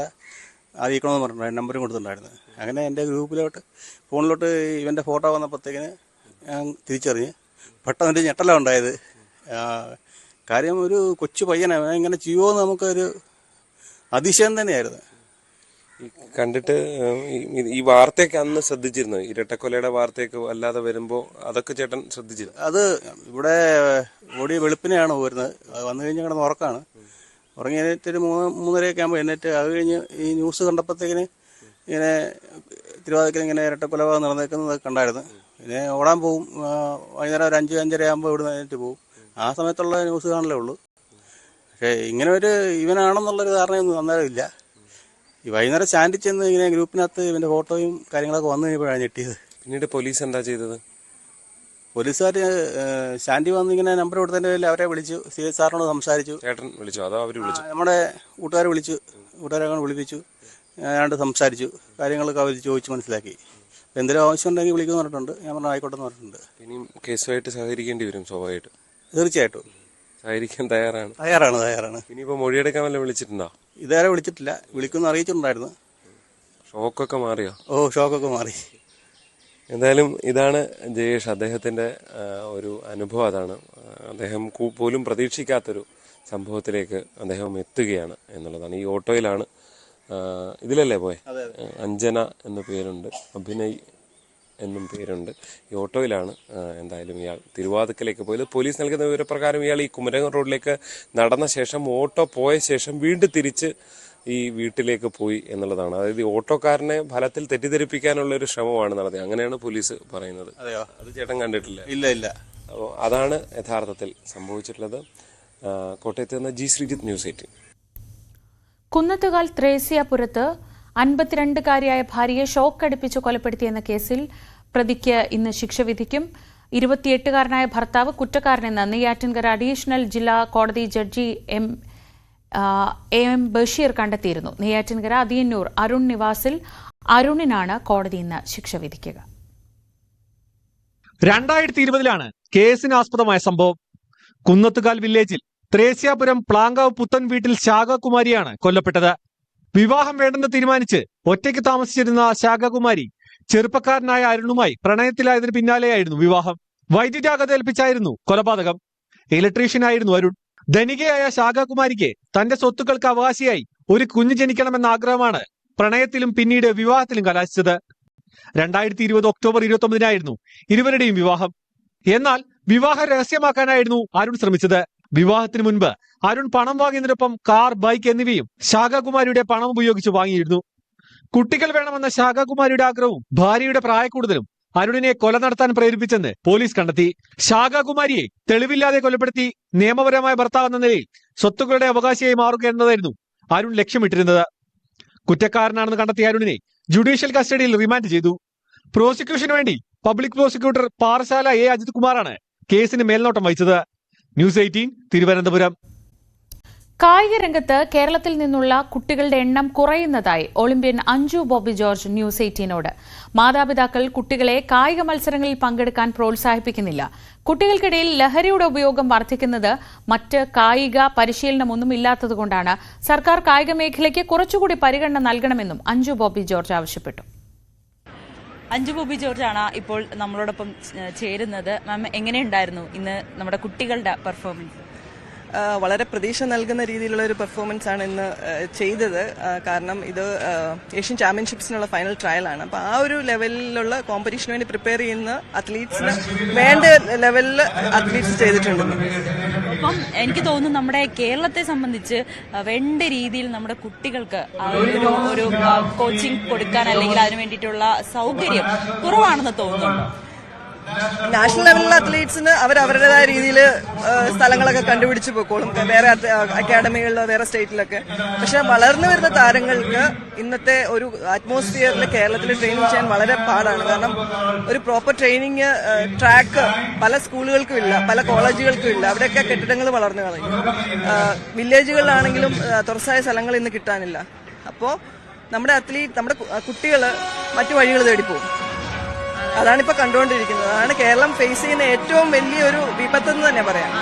അറിയിക്കണമെന്ന് പറഞ്ഞിട്ടുണ്ടായിരുന്നു. നമ്പറും കൊടുത്തിട്ടുണ്ടായിരുന്നു. അങ്ങനെ എൻ്റെ ഫോണിലോട്ട് ഇവൻ്റെ ഫോട്ടോ വന്നപ്പോഴത്തേക്കിന് ഞാൻ തിരിച്ചറിഞ്ഞ് പെട്ടെന്ന് ഞെട്ടലാണ് ഉണ്ടായത്. കാര്യം ഒരു കൊച്ചു പയ്യനാണ്, ഇങ്ങനെ ചെയ്യുമോയെന്ന് നമുക്കൊരു അതിശയം തന്നെയായിരുന്നു. കണ്ടിട്ട് ഈ വാർത്തയൊക്കെ അന്ന് ശ്രദ്ധിച്ചിരുന്നു? ഇരട്ടക്കൊലയുടെ വാർത്തയൊക്കെ അല്ലാതെ വരുമ്പോൾ അതൊക്കെ ചേട്ടൻ ശ്രദ്ധിച്ചിരുന്നു? അത് ഇവിടെ ഓടി വെളുപ്പിനെയാണ് പോരുന്നത്. വന്നു കഴിഞ്ഞ് കിടന്ന് ഉറക്കമാണ്. ഉറങ്ങി എഴുന്നേറ്റ് ഒരു 3:30 ആകുമ്പോൾ എഴുന്നേറ്റ് അത് കഴിഞ്ഞ് ഈ ന്യൂസ് കണ്ടപ്പോഴത്തേക്കിന് ഇങ്ങനെ തിരുവാതിരക്കൽ ഇങ്ങനെ ഇരട്ടക്കൊലപാതകം നടന്നേക്കുന്നത് കണ്ടായിരുന്നു. പിന്നെ ഓടാൻ പോകും. വൈകുന്നേരം ഒരു 5-5:30 ആകുമ്പോൾ ഇവിടെ എഴുന്നേറ്റ് പോകും. ആ സമയത്തുള്ള ന്യൂസ് കാണലേ ഉള്ളൂ. പക്ഷേ ഇങ്ങനെ ഒരു ഇവനാണെന്നുള്ളൊരു ധാരണയൊന്നും അന്നേരം ഇല്ല. ഈ വൈകുന്നേരം സ്റ്റാൻഡിൽ ചെന്ന് ഇങ്ങനെ ഗ്രൂപ്പിനകത്ത് ഇവൻ്റെ ഫോട്ടോയും കാര്യങ്ങളൊക്കെ വന്നു കഴിഞ്ഞപ്പോഴാണ് ഞെട്ടിയത്. പിന്നീട് പോലീസ് എന്താ ചെയ്തത്? പോലീസുകാർ സ്റ്റാൻഡിൽ വന്ന് ഇങ്ങനെ നമ്പർ കൊടുത്തതിൻ്റെ പേരിൽ അവരെ വിളിച്ചു. CS സാറിനോട് സംസാരിച്ചു. ചേട്ടൻ വിളിച്ചോ അതോ അവർ വിളിച്ചു? നമ്മുടെ കൂട്ടുകാരെ വിളിച്ചു. കൂട്ടുകാരെ വിളിപ്പിച്ചു. ഞാണ്ട് സംസാരിച്ചു. കാര്യങ്ങളൊക്കെ അവർ ചോദിച്ച് മനസ്സിലാക്കി. എന്തെങ്കിലും ആവശ്യം ഉണ്ടെങ്കിൽ വിളിക്കുമെന്ന് പറഞ്ഞിട്ടുണ്ട്. ഞാൻ പറഞ്ഞു ആയിക്കോട്ടെ എന്ന് പറഞ്ഞിട്ടുണ്ട്. ഇനിയും കേസുമായിട്ട് സഹകരിക്കേണ്ടി വരും സ്വാഭാവികമായിട്ടും? തീർച്ചയായിട്ടും സഹകരിക്കാൻ തയ്യാറാണ്? തയ്യാറാണ്. ഇനിയിപ്പോൾ മൊഴിയെടുക്കാൻ വല്ല വിളിച്ചിട്ടുണ്ടോ? ഇതുവരെ വിളിച്ചിട്ടില്ല. വിളിക്കുമെന്ന് അറിയിച്ചിട്ടുണ്ടായിരുന്നു. ഷോക്കൊക്കെ മാറിയോ? ഷോക്കൊക്കെ മാറി. എന്തായാലും ഇതാണ് ജയേഷ്, അദ്ദേഹത്തിൻ്റെ ഒരു അനുഭവം അതാണ്. അദ്ദേഹം പോലും പ്രതീക്ഷിക്കാത്തൊരു സംഭവത്തിലേക്ക് അദ്ദേഹം എത്തുകയാണ് എന്നുള്ളതാണ്. ഈ ഓട്ടോയിലാണ്, ഇതിലല്ലേ പോയെ? അഞ്ജന എന്ന പേരുണ്ട്, അഭിനയ് എന്നും പേരുണ്ട്. ഈ ഓട്ടോയിലാണ് എന്തായാലും ഇയാൾ തിരുവാതിക്കലേക്ക് പോയത്. പോലീസ് നൽകുന്ന വിവരപ്രകാരം ഇയാൾ ഈ കുമരകം റോഡിലേക്ക് നടന്ന ശേഷം ഓട്ടോ പോയ ശേഷം വീണ്ടും തിരിച്ച് ഈ വീട്ടിലേക്ക് പോയി എന്നുള്ളതാണ്. അതായത് ഈ ഓട്ടോക്കാരനെ ഫലത്തിൽ തെറ്റിദ്ധരിപ്പിക്കാനുള്ള ഒരു ശ്രമമാണ് നടത്തിയത്. അങ്ങനെയാണ് പോലീസ് പറയുന്നത്. അത് ചേട്ടൻ കണ്ടിട്ടില്ല? ഇല്ല. അപ്പോൾ അതാണ് യഥാർത്ഥത്തിൽ സംഭവിച്ചിട്ടുള്ളത്. കോട്ടയത്ത് നിന്ന് ജി ശ്രീജിത്ത്, News 18. കുന്നത്തുകാൽ ത്രേസ്യാപുരത്ത് 52-കാരിയായ ഭാര്യയെ ഷോക്കടിപ്പിച്ച് കൊലപ്പെടുത്തിയെന്ന കേസിൽ പ്രതിക്ക് ഇന്ന് ശിക്ഷ വിധിക്കും. 28-കാരനായ ഭർത്താവ് കുറ്റക്കാരനെന്ന് നെയ്യാറ്റിൻകര അഡീഷണൽ ജില്ലാ കോടതി ജഡ്ജി എം ബഷീർ കണ്ടെത്തിയിരുന്നു. നെയ്യാറ്റിൻകര അതിയന്നൂർ അരുൺ നിവാസിൽ അരുണിനാണ് കോടതി ഇന്ന് ശിക്ഷ വിധിക്കുക. 2020 കേസിന് ആസ്പദമായ സംഭവം. കുന്നത്തുകാൽ വില്ലേജിൽ ത്രേസ്യാപുരം പ്ലാങ്കാവ് പുത്തൻ വീട്ടിൽ ശാഖകുമാരിയാണ് കൊല്ലപ്പെട്ടത്. വിവാഹം വേണ്ടെന്ന് തീരുമാനിച്ച് ഒറ്റയ്ക്ക് താമസിച്ചിരുന്ന ശാഖകുമാരി ചെറുപ്പക്കാരനായ അരുണുമായി പ്രണയത്തിലായതിനു പിന്നാലെയായിരുന്നു വിവാഹം. വൈദ്യുതാഘാതം ഏൽപ്പിച്ചായിരുന്നു കൊലപാതകം. ഇലക്ട്രീഷ്യനായിരുന്നു അരുൺ. ധനികയായ ശാഖകുമാരിക്ക് തന്റെ സ്വത്തുക്കൾക്ക് അവകാശിയായി ഒരു കുഞ്ഞ് ജനിക്കണമെന്ന ആഗ്രഹമാണ് പ്രണയത്തിലും പിന്നീട് വിവാഹത്തിലും കലാശിച്ചത്. 2020 ഒക്ടോബർ 29 ഇരുവരുടെയും വിവാഹം. എന്നാൽ വിവാഹം രഹസ്യമാക്കാനായിരുന്നു അരുൺ ശ്രമിച്ചത്. വിവാഹത്തിന് മുൻപ് അരുൺ പണം വാങ്ങിയതിനൊപ്പം കാർ, ബൈക്ക് എന്നിവയും ശാഖകുമാരിയുടെ പണം ഉപയോഗിച്ച് വാങ്ങിയിരുന്നു. കുട്ടികൾ വേണമെന്ന ശാഖകുമാരിയുടെ ആഗ്രഹവും ഭാര്യയുടെ പ്രായക്കൂടുതലും അരുണിനെ കൊല നടത്താൻ പ്രേരിപ്പിച്ചെന്ന് പോലീസ് കണ്ടെത്തി. ശാഖകുമാരിയെ തെളിവില്ലാതെ കൊലപ്പെടുത്തി നിയമപരമായ ഭർത്താവ് എന്ന നിലയിൽ സ്വത്തുക്കളുടെ അവകാശിയായി മാറുക എന്നതായിരുന്നു അരുൺ ലക്ഷ്യമിട്ടിരുന്നത്. കുറ്റക്കാരനാണെന്ന് കണ്ടെത്തിയ അരുണിനെ ജുഡീഷ്യൽ കസ്റ്റഡിയിൽ റിമാൻഡ് ചെയ്തു. പ്രോസിക്യൂഷന് വേണ്ടി public prosecutor Parassala A. Ajith കുമാറാണ് കേസിന് മേൽനോട്ടം വഹിച്ചത്. News 18 തിരുവനന്തപുരം. കായിക രംഗത്ത് കേരളത്തിൽ നിന്നുള്ള കുട്ടികളുടെ എണ്ണം കുറയുന്നതായി ഒളിമ്പ്യൻ അഞ്ജു ബോബി ജോർജ് ന്യൂസ് 18നോട്. മാതാപിതാക്കൾ കുട്ടികളെ കായിക മത്സരങ്ങളിൽ പങ്കെടുക്കാൻ പ്രോത്സാഹിപ്പിക്കുന്നില്ല. കുട്ടികൾക്കിടയിൽ ലഹരിയുടെ ഉപയോഗം വർദ്ധിക്കുന്നത് മറ്റ് കായിക പരിശീലനമൊന്നും ഇല്ലാത്തതുകൊണ്ടാണ്. സർക്കാർ കായിക മേഖലയ്ക്ക് കുറച്ചുകൂടി പരിഗണന നൽകണമെന്നും അഞ്ജു ബോബി ജോർജ് ആവശ്യപ്പെട്ടു. അഞ്ജു ബോബി ജോർജാണ് ഇപ്പോൾ നമ്മളോടൊപ്പം ചേരുന്നത്. മാം, എങ്ങനെയുണ്ടായിരുന്നു ഇന്ന് നമ്മുടെ കുട്ടികളുടെ പെർഫോമൻസ്? വളരെ പ്രതീക്ഷ നൽകുന്ന രീതിയിലുള്ള ഒരു പെർഫോമൻസ് ആണ് ഇന്ന് ചെയ്തത്. കാരണം ഇത് ഏഷ്യൻ ചാമ്പ്യൻഷിപ്സിനുള്ള ഫൈനൽ ട്രയലാണ്. അപ്പോൾ ആ ഒരു ലെവലിലുള്ള കോമ്പറ്റീഷന് വേണ്ടി പ്രിപ്പയർ ചെയ്യുന്ന അത്ലീറ്റ്സിന് വേണ്ട ലെവലിൽ അത്ലീറ്റ്സ് ചെയ്തിട്ടുണ്ട്. അപ്പം എനിക്ക് തോന്നുന്നു നമ്മുടെ കേരളത്തെ സംബന്ധിച്ച് വേണ്ട രീതിയിൽ നമ്മുടെ കുട്ടികൾക്ക് ഒരു കോച്ചിങ് കൊടുക്കാൻ അല്ലെങ്കിൽ അതിനു വേണ്ടിയിട്ടുള്ള സൗകര്യം കുറവാണെന്ന് തോന്നുന്നു. നാഷണൽ ലെവലിലുള്ള അത്ലീറ്റ്സിന് അവരവരുടേതായ രീതിയിൽ സ്ഥലങ്ങളൊക്കെ കണ്ടുപിടിച്ച് പോയിക്കോളും, വേറെ അക്കാഡമികളിലോ വേറെ സ്റ്റേറ്റിലൊക്കെ. പക്ഷെ വളർന്നു വരുന്ന താരങ്ങൾക്ക് ഇന്നത്തെ ഒരു അറ്റ്മോസ്ഫിയറിൽ കേരളത്തിൽ ട്രെയിനിങ് ചെയ്യാൻ വളരെ പാടാണ്. കാരണം ഒരു പ്രോപ്പർ ട്രെയിനിങ് ട്രാക്ക് പല സ്കൂളുകൾക്കും ഇല്ല, പല കോളേജുകൾക്കും ഇല്ല. അവിടെയൊക്കെ കെട്ടിടങ്ങൾ വളർന്നു കളയും. വില്ലേജുകളിലാണെങ്കിലും തുറസായ സ്ഥലങ്ങൾ ഇന്ന് കിട്ടാനില്ല. അപ്പോൾ നമ്മുടെ കുട്ടികൾ മറ്റു വഴികൾ തേടിപ്പോകും. അതാണിപ്പോ കണ്ടുകൊണ്ടിരിക്കുന്നത്. അതാണ് കേരളം ഫേസ് ചെയ്യുന്ന ഏറ്റവും വലിയൊരു വിപത്തെന്ന് തന്നെ പറയാം.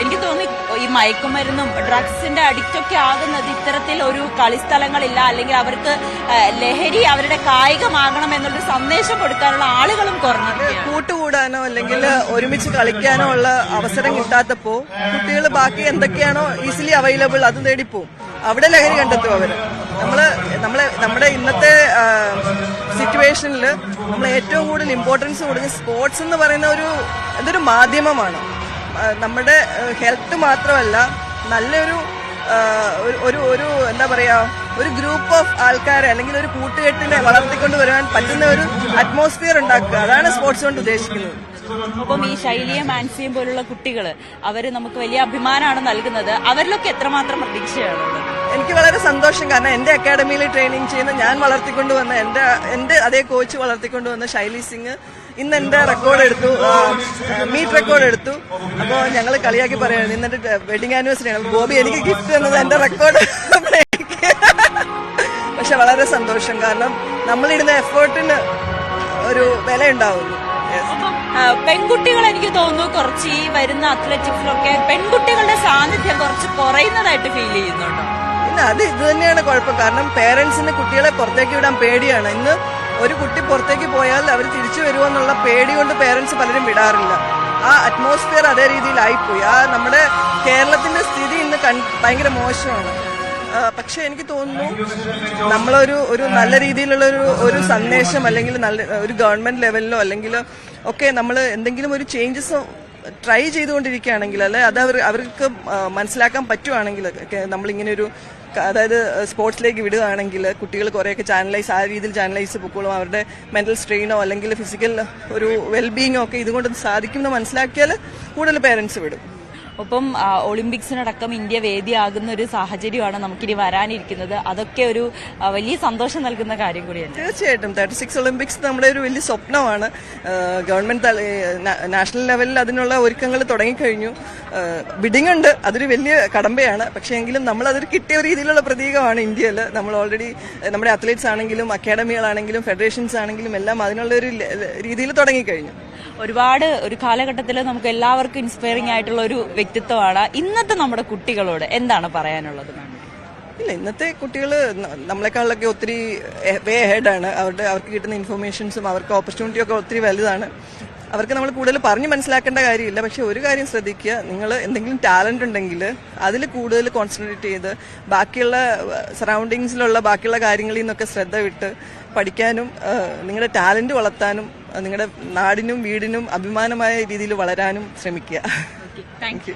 എനിക്ക് തോന്നി ഈ മയക്കുമരുന്നും ഡ്രഗ്സിന്റെ അഡിക്റ്റ് ഒക്കെ ആകുന്നത് ഇത്തരത്തിൽ ഒരു കളിസ്ഥലങ്ങളില്ല, അല്ലെങ്കിൽ അവർക്ക് ലഹരി അവരുടെ കായികമാകണം എന്നുള്ളൊരു സന്ദേശം കൊടുക്കാനുള്ള ആളുകളും കുറഞ്ഞു. കൂട്ടുകൂടാനോ അല്ലെങ്കിൽ ഒരുമിച്ച് കളിക്കാനോ ഉള്ള അവസരം കിട്ടാത്തപ്പോ കുട്ടികൾ ബാക്കി എന്തൊക്കെയാണോ ഈസിലി അവൈലബിൾ അത് തേടിപ്പോവും. അവിടെ ലഹരി കണ്ടെത്തും അവര്. നമ്മുടെ ഇന്നത്തെ സിറ്റുവേഷനിൽ നമ്മൾ ഏറ്റവും കൂടുതൽ ഇമ്പോർട്ടൻസ് കൊടുക്കുന്ന സ്പോർട്സ് എന്ന് പറയുന്ന ഇതൊരു മാധ്യമമാണ്. നമ്മുടെ ഹെൽത്ത് മാത്രമല്ല, നല്ലൊരു ഒരു എന്താ പറയാ, ഒരു ഗ്രൂപ്പ് ഓഫ് ആൾക്കാരെ അല്ലെങ്കിൽ ഒരു കൂട്ടുകെട്ടിനെ വളർത്തിക്കൊണ്ട് വരാൻ പറ്റുന്ന ഒരു അറ്റ്മോസ്ഫിയർ ഉണ്ടാക്കുക. അതാണ് സ്പോർട്സ് കൊണ്ട് ഉദ്ദേശിക്കുന്നത്. അപ്പം ഈ ശൈലിയെ മാൻസിയും പോലുള്ള കുട്ടികൾ അവര് നമുക്ക് വലിയ അഭിമാനമാണ് നൽകുന്നത്. അവരിലൊക്കെ എത്രമാത്രം പ്രതീക്ഷയാണുള്ളത്? എനിക്ക് വളരെ സന്തോഷം. കാരണം എന്റെ അക്കാഡമിയിൽ ട്രെയിനിങ് ചെയ്യുന്ന ഞാൻ വളർത്തിക്കൊണ്ടുവന്ന എന്റെ അതേ കോച്ച് വളർത്തിക്കൊണ്ടുവന്ന ശൈലി സിംഗ് ഇന്ന് എന്റെ റെക്കോർഡ് എടുത്തു, മീറ്റ് റെക്കോർഡ് എടുത്തു. അപ്പോൾ ഞങ്ങൾ കളിയാക്കി പറയുന്നത് ഇന്നെന്റെ വെഡിങ് ആനിവേഴ്സറി ആണ്. ബോബി എനിക്ക് ഗിഫ്റ്റ് തന്നത് എന്റെ റെക്കോർഡ്. പക്ഷെ വളരെ സന്തോഷം. കാരണം നമ്മളിടുന്ന എഫേർട്ടിന് ഒരു വില ഉണ്ടാവുന്നു. പെൺകുട്ടികൾ എനിക്ക് തോന്നുന്നു കുറച്ച് ഈ വരുന്ന അത്ലറ്റിക്സിലൊക്കെ പെൺകുട്ടികളുടെ സാന്നിധ്യം കുറച്ച് കുറയുന്നതായിട്ട് ഫീൽ ചെയ്യുന്നുണ്ടോ? ഇത് തന്നെയാണ് കുഴപ്പം. കാരണം പേരൻസിന് കുട്ടികളെ പുറത്തേക്ക് വിടാൻ പേടിയാണ്. ഇന്ന് ഒരു കുട്ടി പുറത്തേക്ക് പോയാൽ അവർ തിരിച്ചു വരുമോ എന്നുള്ള പേടി കൊണ്ട് പേരൻസ് പലരും വിടാറില്ല. ആ അറ്റ്മോസ്ഫിയർ അതേ രീതിയിലായിപ്പോയി. നമ്മുടെ കേരളത്തിന്റെ സ്ഥിതി ഇന്ന് ഭയങ്കര മോശമാണ്. പക്ഷെ എനിക്ക് തോന്നുന്നു നമ്മളൊരു നല്ല രീതിയിലുള്ള ഒരു സന്ദേശം അല്ലെങ്കിൽ നല്ല ഒരു ഗവൺമെന്റ് ലെവലിലോ അല്ലെങ്കിൽ ഒക്കെ നമ്മൾ എന്തെങ്കിലും ഒരു ചേഞ്ചസ് ട്രൈ ചെയ്തുകൊണ്ടിരിക്കുകയാണെങ്കിൽ, അല്ലെ അത് അവർക്ക് മനസ്സിലാക്കാൻ പറ്റുവാണെങ്കിൽ, നമ്മളിങ്ങനെ അതായത് സ്പോർട്സിലേക്ക് വിടുകയാണെങ്കിൽ കുട്ടികൾ കുറേയൊക്കെ ആ രീതിയിൽ ചാനലൈസ് പൊക്കോളും. അവരുടെ മെന്റൽ സ്ട്രെയിനോ അല്ലെങ്കിൽ ഫിസിക്കൽ ഒരു വെൽബീയിങ്ങോ ഒക്കെ ഇതുകൊണ്ട് സാധിക്കുമെന്ന് മനസ്സിലാക്കിയാൽ കൂടുതൽ പേരൻസ് വിടും. ഒപ്പം ഒളിമ്പിക്സിനടക്കം ഇന്ത്യ വേദിയാകുന്ന ഒരു സാഹചര്യമാണ് നമുക്കിനി വരാനിരിക്കുന്നത്. അതൊക്കെ ഒരു വലിയ സന്തോഷം നൽകുന്ന കാര്യം കൂടിയാണ്. തീർച്ചയായിട്ടും 36 ഒളിമ്പിക്സ് നമ്മുടെ ഒരു വലിയ സ്വപ്നമാണ്. ഗവൺമെന്റ് നാഷണൽ ലെവലിൽ അതിനുള്ള ഒരുക്കങ്ങൾ തുടങ്ങിക്കഴിഞ്ഞു. ബിഡിംഗ് ഉണ്ട്, അതൊരു വലിയ കടമ്പയാണ്. പക്ഷേ എങ്കിലും നമ്മൾ അതൊരു കിട്ടിയ രീതിയിലുള്ള പ്രതീകമാണ് ഇന്ത്യയിൽ. നമ്മൾ ഓൾറെഡി നമ്മുടെ അത്ലറ്റ്സ് ആണെങ്കിലും അക്കാഡമികളാണെങ്കിലും ഫെഡറേഷൻസ് ആണെങ്കിലും എല്ലാം അതിനുള്ള ഒരു രീതിയിൽ തുടങ്ങിക്കഴിഞ്ഞു. ഒരുപാട് ഒരു കാലഘട്ടത്തിൽ നമുക്ക് എല്ലാവർക്കും ഇൻസ്പയറിംഗ് ആയിട്ടുള്ള ഒരു വ്യക്തിത്വമാണ്. ഇന്നത്തെ നമ്മുടെ കുട്ടികളോട് എന്താണ് പറയാനുള്ളത്? ഇല്ല, ഇന്നത്തെ കുട്ടികൾ നമ്മളെക്കാളൊക്കെ ഒത്തിരി വേ ഹെഡാണ്. അവർക്ക് കിട്ടുന്ന ഇൻഫർമേഷൻസും അവർക്ക് ഓപ്പർച്യൂണിറ്റിയും ഒക്കെ ഒത്തിരി വലുതാണ്. അവർക്ക് നമ്മൾ കൂടുതൽ പറഞ്ഞ് മനസ്സിലാക്കേണ്ട കാര്യമില്ല. പക്ഷെ ഒരു കാര്യം ശ്രദ്ധിക്കുക, നിങ്ങൾ എന്തെങ്കിലും ടാലന്റ് ഉണ്ടെങ്കിൽ അതിൽ കൂടുതൽ കോൺസെൻട്രേറ്റ് ചെയ്ത് ബാക്കിയുള്ള സറൗണ്ടിങ്സിലുള്ള ബാക്കിയുള്ള കാര്യങ്ങളിൽ നിന്നൊക്കെ ശ്രദ്ധ വിട്ട് പഠിക്കാനും നിങ്ങളുടെ ടാലന്റ് വളർത്താനും നിങ്ങളുടെ നാടിനും വീടിനും അഭിമാനമായ രീതിയിൽ വളരാനും ശ്രമിക്കുക. Thank you.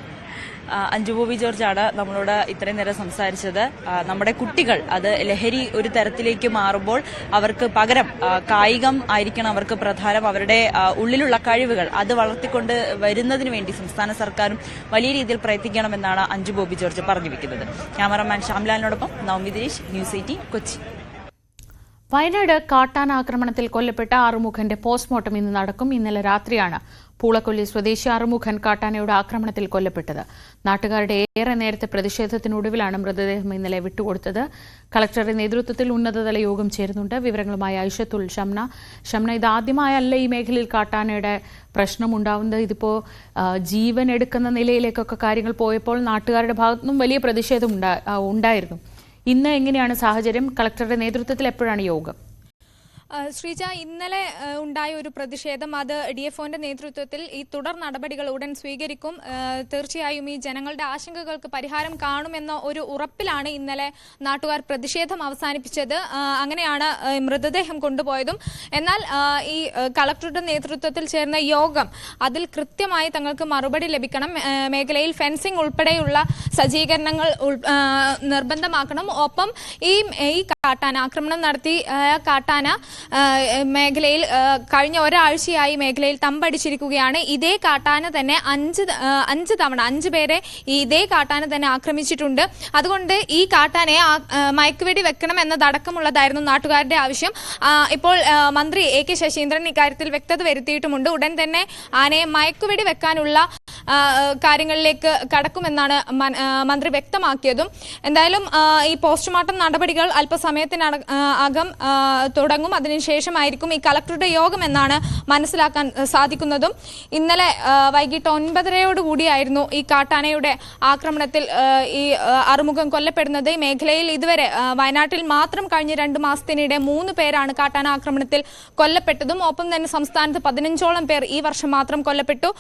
Anju Bobby George ആണ് നമ്മളോട് ഇത്രയും നേരം സംസാരിച്ചത്. നമ്മുടെ കുട്ടികൾ അത് ലഹരി ഒരു തരത്തിലേക്ക് മാറുമ്പോൾ അവർക്ക് പകരം കായികം ആയിരിക്കണം അവർക്ക് പ്രധാനം. അവരുടെ ഉള്ളിലുള്ള കഴിവുകൾ അത് വളർത്തിക്കൊണ്ട് വരുന്നതിന് വേണ്ടി സംസ്ഥാന സർക്കാരും വലിയ രീതിയിൽ പ്രയത്നിക്കണമെന്നാണ് അഞ്ജു ബോബി ജോർജ് പറഞ്ഞു വെക്കുന്നത്. ക്യാമറമാൻ ശ്യാംലാലിനോടൊപ്പം നവമി ദിനേശ്, ന്യൂസ് 18 കൊച്ചി. വയനാട് കാട്ടാന ആക്രമണത്തിൽ കൊല്ലപ്പെട്ട ആറുമുഖന്റെ പോസ്റ്റ്മോർട്ടം ഇന്ന് നടക്കും. ഇന്നലെ രാത്രിയാണ് പൂളക്കൊല്ലി സ്വദേശി അറുമുഖൻ കാട്ടാനയുടെ ആക്രമണത്തിൽ കൊല്ലപ്പെട്ടത്. നാട്ടുകാരുടെ ഏറെ നേരത്തെ പ്രതിഷേധത്തിനൊടുവിലാണ് മൃതദേഹം ഇന്നലെ വിട്ടുകൊടുത്തത്. കളക്ടറുടെ നേതൃത്വത്തിൽ ഉന്നതതല യോഗം ചേരുന്നുണ്ട്. വിവരങ്ങളുമായി ഐഷത്തുൽ ഷംന, ഇതാദ്യമായല്ല ഈ മേഖലയിൽ കാട്ടാനയുടെ പ്രശ്നമുണ്ടാവുന്നത്. ഇതിപ്പോ ജീവൻ എടുക്കുന്ന നിലയിലേക്കൊക്കെ കാര്യങ്ങൾ പോയപ്പോൾ നാട്ടുകാരുടെ ഭാഗത്തുനിന്നും വലിയ പ്രതിഷേധം ഉണ്ടായിരുന്നു. ഇന്ന് എങ്ങനെയാണ് സാഹചര്യം? കളക്ടറുടെ നേതൃത്വത്തിൽ എപ്പോഴാണ് യോഗം? ശ്രീജ, ഇന്നലെ ഉണ്ടായ ഒരു പ്രതിഷേധം അത് DFOന്റെ നേതൃത്വത്തിൽ ഈ തുടർ നടപടികൾ ഉടൻ സ്വീകരിക്കും, തീർച്ചയായും ഈ ജനങ്ങളുടെ ആശങ്കകൾക്ക് പരിഹാരം കാണുമെന്ന ഒരു ഉറപ്പിലാണ് ഇന്നലെ നാട്ടുകാർ പ്രതിഷേധം അവസാനിപ്പിച്ചത്. അങ്ങനെയാണ് മൃതദേഹം കൊണ്ടുപോയതും. എന്നാൽ ഈ കളക്ടറുടെ നേതൃത്വത്തിൽ ചേർന്ന യോഗം അതിൽ കൃത്യമായി തങ്ങൾക്ക് മറുപടി ലഭിക്കണം. മേഖലയിൽ ഫെൻസിംഗ് ഉൾപ്പെടെയുള്ള സജ്ജീകരണങ്ങൾ നിർബന്ധമാക്കണം. ഒപ്പം ഈ കാട്ടാന ആക്രമണം നടത്തി കാട്ടാന മേഖലയിൽ കഴിഞ്ഞ ഒരാഴ്ചയായി മേഖലയിൽ തമ്പടിച്ചിരിക്കുകയാണ്. ഇതേ കാട്ടാന തന്നെ അഞ്ച് തവണ 5 പേരെ ഇതേ കാട്ടാന തന്നെ ആക്രമിച്ചിട്ടുണ്ട്. അതുകൊണ്ട് ഈ കാട്ടാനയെ മയക്കുവെടി വെക്കണം എന്നതടക്കമുള്ളതായിരുന്നു നാട്ടുകാരുടെ ആവശ്യം. ഇപ്പോൾ മന്ത്രി AK ശശീന്ദ്രൻ ഇക്കാര്യത്തിൽ വ്യക്തത വരുത്തിയിട്ടുമുണ്ട്. ഉടൻ തന്നെ ആനയെ മയക്കുവെടി വെക്കാനുള്ള കാര്യങ്ങളിലേക്ക് കടക്കുമെന്നാണ് മന്ത്രി വ്യക്തമാക്കിയതും. എന്തായാലും ഈ പോസ്റ്റ്മോർട്ടം നടപടികൾ അല്പസമയത്തിനകം തുടങ്ങും. അതിനുശേഷമായിരിക്കും ഈ കളക്ടറുടെ യോഗം എന്നാണ് മനസ്സിലാക്കാൻ സാധിക്കുന്നതും. ഇന്നലെ വൈകിട്ട് 9:30 ഈ കാട്ടാനയുടെ ആക്രമണത്തിൽ ഈ അറുമുഖം കൊല്ലപ്പെടുന്നത്. ഈ മേഖലയിൽ ഇതുവരെ വയനാട്ടിൽ മാത്രം കഴിഞ്ഞ 2 മാസത്തിനിടെ 3 പേരാണ് കാട്ടാന ആക്രമണത്തിൽ കൊല്ലപ്പെട്ടതും. ഒപ്പം തന്നെ സംസ്ഥാനത്ത് 15ഓളം പേർ ഈ വർഷം മാത്രം കൊല്ലപ്പെട്ടു.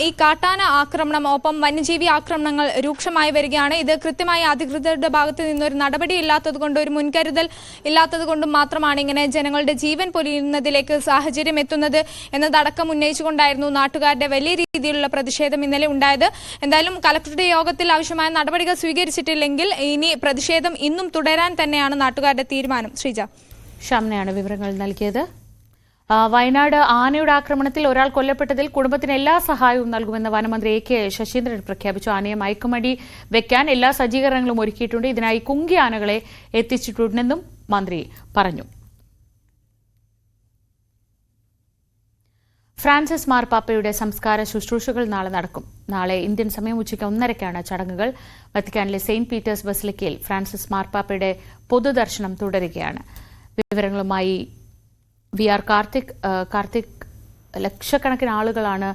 ഈ കാട്ടാന ആക്രമണം ഒപ്പം വന്യജീവി ആക്രമണങ്ങൾ രൂക്ഷമായി വരികയാണ്. ഇത് കൃത്യമായി അധികൃതരുടെ ഭാഗത്ത് നിന്നൊരു നടപടി ഇല്ലാത്തത് കൊണ്ട്, ഒരു മുൻകരുതൽ ഇല്ലാത്തത് കൊണ്ടും മാത്രമാണ് ഇങ്ങനെ ജനങ്ങളുടെ ജീവൻ പൊലിയുന്നതിലേക്ക് സാഹചര്യം എത്തുന്നത് എന്നതടക്കം ഉന്നയിച്ചുകൊണ്ടായിരുന്നു നാട്ടുകാരുടെ വലിയ രീതിയിലുള്ള പ്രതിഷേധം ഇന്നലെ ഉണ്ടായത്. എന്തായാലും കളക്ടറുടെ യോഗത്തിൽ ആവശ്യമായ നടപടികൾ സ്വീകരിച്ചിട്ടില്ലെങ്കിൽ ഇനി പ്രതിഷേധം ഇന്നും തുടരാൻ തന്നെയാണ് നാട്ടുകാരുടെ തീരുമാനം. ശ്രീജ, ഷംനയാണ് വിവരങ്ങൾ നൽകിയത്. വയനാട് ആനയുടെ ആക്രമണത്തിൽ ഒരാൾ കൊല്ലപ്പെട്ടതിൽ കുടുംബത്തിന് എല്ലാ സഹായവും നൽകുമെന്ന് വനമന്ത്രി AK ശശീന്ദ്രൻ പ്രഖ്യാപിച്ചു. ആനയെ മയക്കുമടി വെക്കാൻ എല്ലാ സജ്ജീകരണങ്ങളും ഒരുക്കിയിട്ടുണ്ട്. ഇതിനായി കുങ്കി ആനകളെ എത്തിച്ചിട്ടുണ്ടെന്നും മന്ത്രി പറഞ്ഞു. ഫ്രാൻസിസ് മാർപ്പാപ്പയുടെ സംസ്കാര ശുശ്രൂഷകൾ നാളെ നടക്കും. നാളെ ഇന്ത്യൻ സമയം ഉച്ചയ്ക്ക് 1:30-ക്കാണ് ചടങ്ങുകൾ. വത്തിക്കാനിലെ സെയിന്റ് പീറ്റേഴ്സ് ബസിലിക്കയിൽ ഫ്രാൻസിസ് മാർപ്പാപ്പയുടെ പൊതുദർശനം തുടരുകയാണ്. വിവരങ്ങളുമായി VR കാർത്തിക്, ലക്ഷക്കണക്കിന് ആളുകളാണ്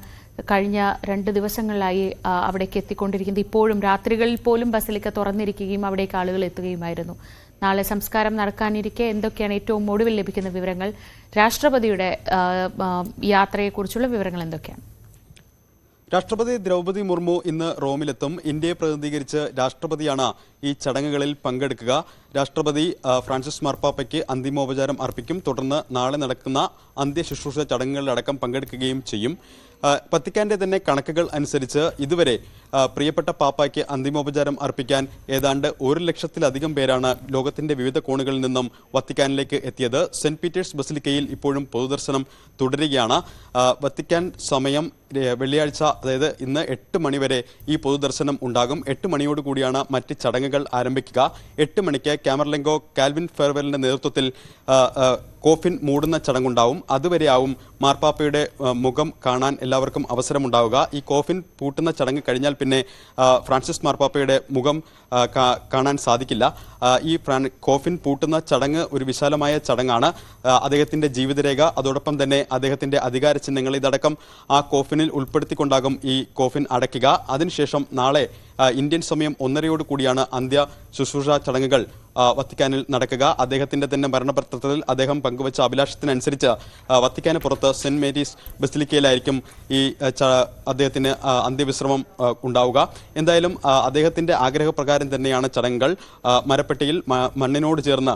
കഴിഞ്ഞ 2 ദിവസങ്ങളിലായി അവിടേക്ക് എത്തിക്കൊണ്ടിരിക്കുന്നത്. ഇപ്പോഴും രാത്രികളിൽ പോലും ബസിലിക്ക തുറന്നിരിക്കുകയും അവിടേക്ക് ആളുകൾ എത്തുകയുമായിരുന്നു. നാളെ സംസ്കാരം നടക്കാനിരിക്കെ എന്തൊക്കെയാണ് ഏറ്റവും ഒടുവിൽ ലഭിക്കുന്ന വിവരങ്ങൾ? രാഷ്ട്രപതിയുടെ യാത്രയെക്കുറിച്ചുള്ള വിവരങ്ങൾ എന്തൊക്കെയാണ്? രാഷ്ട്രപതി ദ്രൗപദി മുർമു ഇന്ന് റോമിലെത്തും. ഇന്ത്യയെ പ്രതിനിധീകരിച്ച് രാഷ്ട്രപതിയാണ് ഈ ചടങ്ങുകളിൽ പങ്കെടുക്കുക. രാഷ്ട്രപതി ഫ്രാൻസിസ് മാർപ്പാപ്പയ്ക്ക് അന്തിമോപചാരം അർപ്പിക്കും. തുടർന്ന് നാളെ നടക്കുന്ന അന്ത്യശുശ്രൂഷ ചടങ്ങുകളിലടക്കം പങ്കെടുക്കുകയും ചെയ്യും. വത്തിക്കാന്റെ തന്നെ കണക്കുകൾ അനുസരിച്ച് ഇതുവരെ പ്രിയപ്പെട്ട പാപ്പായ്ക്ക് അന്തിമോപചാരം അർപ്പിക്കാൻ ഏതാണ്ട് 1 ലക്ഷത്തിലധികം പേരാണ് ലോകത്തിന്റെ വിവിധ കോണുകളിൽ നിന്നും വത്തിക്കാനിലേക്ക് എത്തിയത്. സെന്റ് പീറ്റേഴ്സ് ബസിലിക്കയിൽ ഇപ്പോഴും പൊതുദർശനം തുടരുകയാണ്. വത്തിക്കാൻ സമയം വെള്ളിയാഴ്ച, അതായത് ഇന്ന് 8 മണിവരെ ഈ പൊതുദർശനം ഉണ്ടാകും. 8 മണിയോടുകൂടിയാണ് മറ്റ് ചടങ്ങുകൾ ആരംഭിക്കുക. 8 മണിക്ക് ക്യാമർലെങ്കോ കാൽവിൻ ഫെർവെലിന്റെ നേതൃത്വത്തിൽ കോഫിൻ മൂടുന്ന ചടങ്ങുണ്ടാവും. അതുവരെയാവും മാർപ്പാപ്പയുടെ മുഖം കാണാൻ എല്ലാവർക്കും അവസരമുണ്ടാവുക. ഈ കോഫിൻ പൂട്ടുന്ന ചടങ്ങ് കഴിഞ്ഞാൽ പിന്നെ ഫ്രാൻസിസ് മാർപ്പാപ്പയുടെ മുഖം കാണാൻ സാധിക്കില്ല. ഈ കോഫിൻ പൂട്ടുന്ന ചടങ്ങ് ഒരു വിശാലമായ ചടങ്ങാണ്. അദ്ദേഹത്തിന്റെ ജീവിതരേഖ, അതോടൊപ്പം തന്നെ അദ്ദേഹത്തിന്റെ അധികാര ചിഹ്നങ്ങൾ, ഇതടക്കം ആ കോഫിനിൽ ഉൾപ്പെടുത്തിക്കൊണ്ടാകും ഈ കോഫിൻ അടയ്ക്കുക. അതിനുശേഷം നാളെ ഇന്ത്യൻ സമയം 1:30 കൂടിയാണ് അന്ത്യ ശുശ്രൂഷ ചടങ്ങുകൾ വത്തിക്കാനിൽ നടക്കുക. അദ്ദേഹത്തിന്റെ തന്നെ മരണപത്രത്തിൽ അദ്ദേഹം പങ്കുവച്ച അഭിലാഷത്തിനനുസരിച്ച് വത്തിക്കാന് പുറത്ത് സെന്റ് മേരീസ് ബസിലിക്കയിലായിരിക്കും ഈ അദ്ദേഹത്തിന് അന്ത്യവിശ്രമം ഉണ്ടാവുക. എന്തായാലും അദ്ദേഹത്തിന്റെ ആഗ്രഹപ്രകാരം തന്നെയാണ് ചടങ്ങുകൾ. മരപ്പെട്ടിയിൽ മണ്ണിനോട് ചേർന്ന്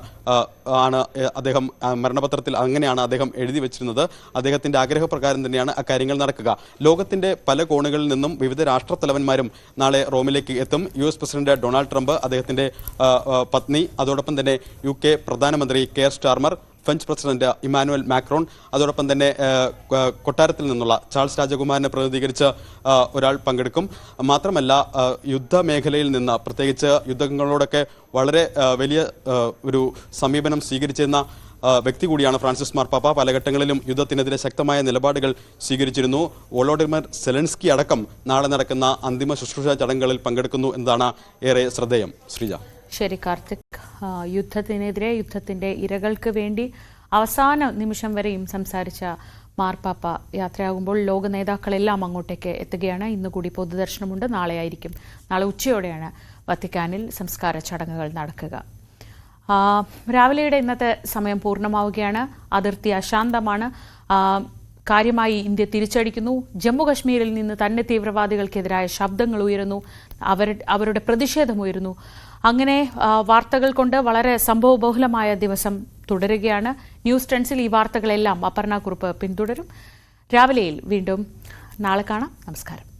ആണ് അദ്ദേഹം മരണപത്രത്തിൽ അങ്ങനെയാണ് അദ്ദേഹം എഴുതി വെച്ചിരുന്നത്. അദ്ദേഹത്തിന്റെ ആഗ്രഹപ്രകാരം തന്നെയാണ് അക്കാര്യങ്ങൾ നടക്കുക. ലോകത്തിന്റെ പല കോണുകളിൽ നിന്നും വിവിധ രാഷ്ട്രത്തലവന്മാരും നാളെ റോമിലേക്ക് എത്തും. US പ്രസിഡന്റ് ഡൊണാൾഡ് ട്രംപ്, അദ്ദേഹത്തിന്റെ പത്നി, അതോടൊപ്പം തന്നെ UK പ്രധാനമന്ത്രി Keir Starmer, French president Emmanuel Macron, അതോടൊപ്പം തന്നെ കൊട്ടാരത്തിൽ നിന്നുള്ള ചാൾസ് രാജകുമാരനെ പ്രതിനിധീകരിച്ച് ഒരാൾ പങ്കെടുക്കും. മാത്രമല്ല യുദ്ധമേഖലയിൽ നിന്ന്, പ്രത്യേകിച്ച് യുദ്ധങ്ങളോടൊക്കെ വളരെ വലിയ ഒരു സമീപനം സ്വീകരിച്ചിരുന്ന വ്യക്തി കൂടിയാണ് ഫ്രാൻസിസ് മാർപ്പാപ്പ. പല ഘട്ടങ്ങളിലും യുദ്ധത്തിനെതിരെ ശക്തമായ നിലപാടുകൾ സ്വീകരിച്ചിരുന്നു. വോളോഡിമർ സെലൻസ്കി അടക്കം നാളെ നടക്കുന്ന അന്തിമ ശുശ്രൂഷ ചടങ്ങുകളിൽ പങ്കെടുക്കുന്നു എന്നതാണ് ഏറെ ശ്രദ്ധേയം. ശ്രീജ. ശരി കാർത്തിക്. യുദ്ധത്തിനെതിരെ, യുദ്ധത്തിന്റെ ഇരകൾക്ക് വേണ്ടി അവസാന നിമിഷം വരെയും സംസാരിച്ച മാർപ്പാപ്പ യാത്രയാകുമ്പോൾ ലോക നേതാക്കളെല്ലാം അങ്ങോട്ടേക്ക് എത്തുകയാണ്. ഇന്നുകൂടി പൊതുദർശനമുണ്ട്. നാളെ ഉച്ചയോടെയാണ് വത്തിക്കാനിൽ സംസ്കാര ചടങ്ങുകൾ നടക്കുക. രാവിലെയുടെ ഇന്നത്തെ സമയം പൂർണ്ണമാവുകയാണ്. അതിർത്തി അശാന്തമാണ്. കാര്യമായി ഇന്ത്യ തിരിച്ചടിക്കുന്നു. ജമ്മു കശ്മീരിൽ നിന്ന് തന്നെ തീവ്രവാദികൾക്കെതിരായ ശബ്ദങ്ങൾ ഉയരുന്നു, അവരുടെ പ്രതിഷേധമുയരുന്നു. അങ്ങനെ വാർത്തകൾ കൊണ്ട് വളരെ സംഭവബഹുലമായ ദിവസം തുടരുകയാണ്. ന്യൂസ് ട്രെൻഡ്സിൽ ഈ വാർത്തകളെല്ലാം അപർണ കുറുപ്പ് പിന്തുടരും. രാവിലെയിൽ വീണ്ടും നാളെ കാണാം. നമസ്കാരം.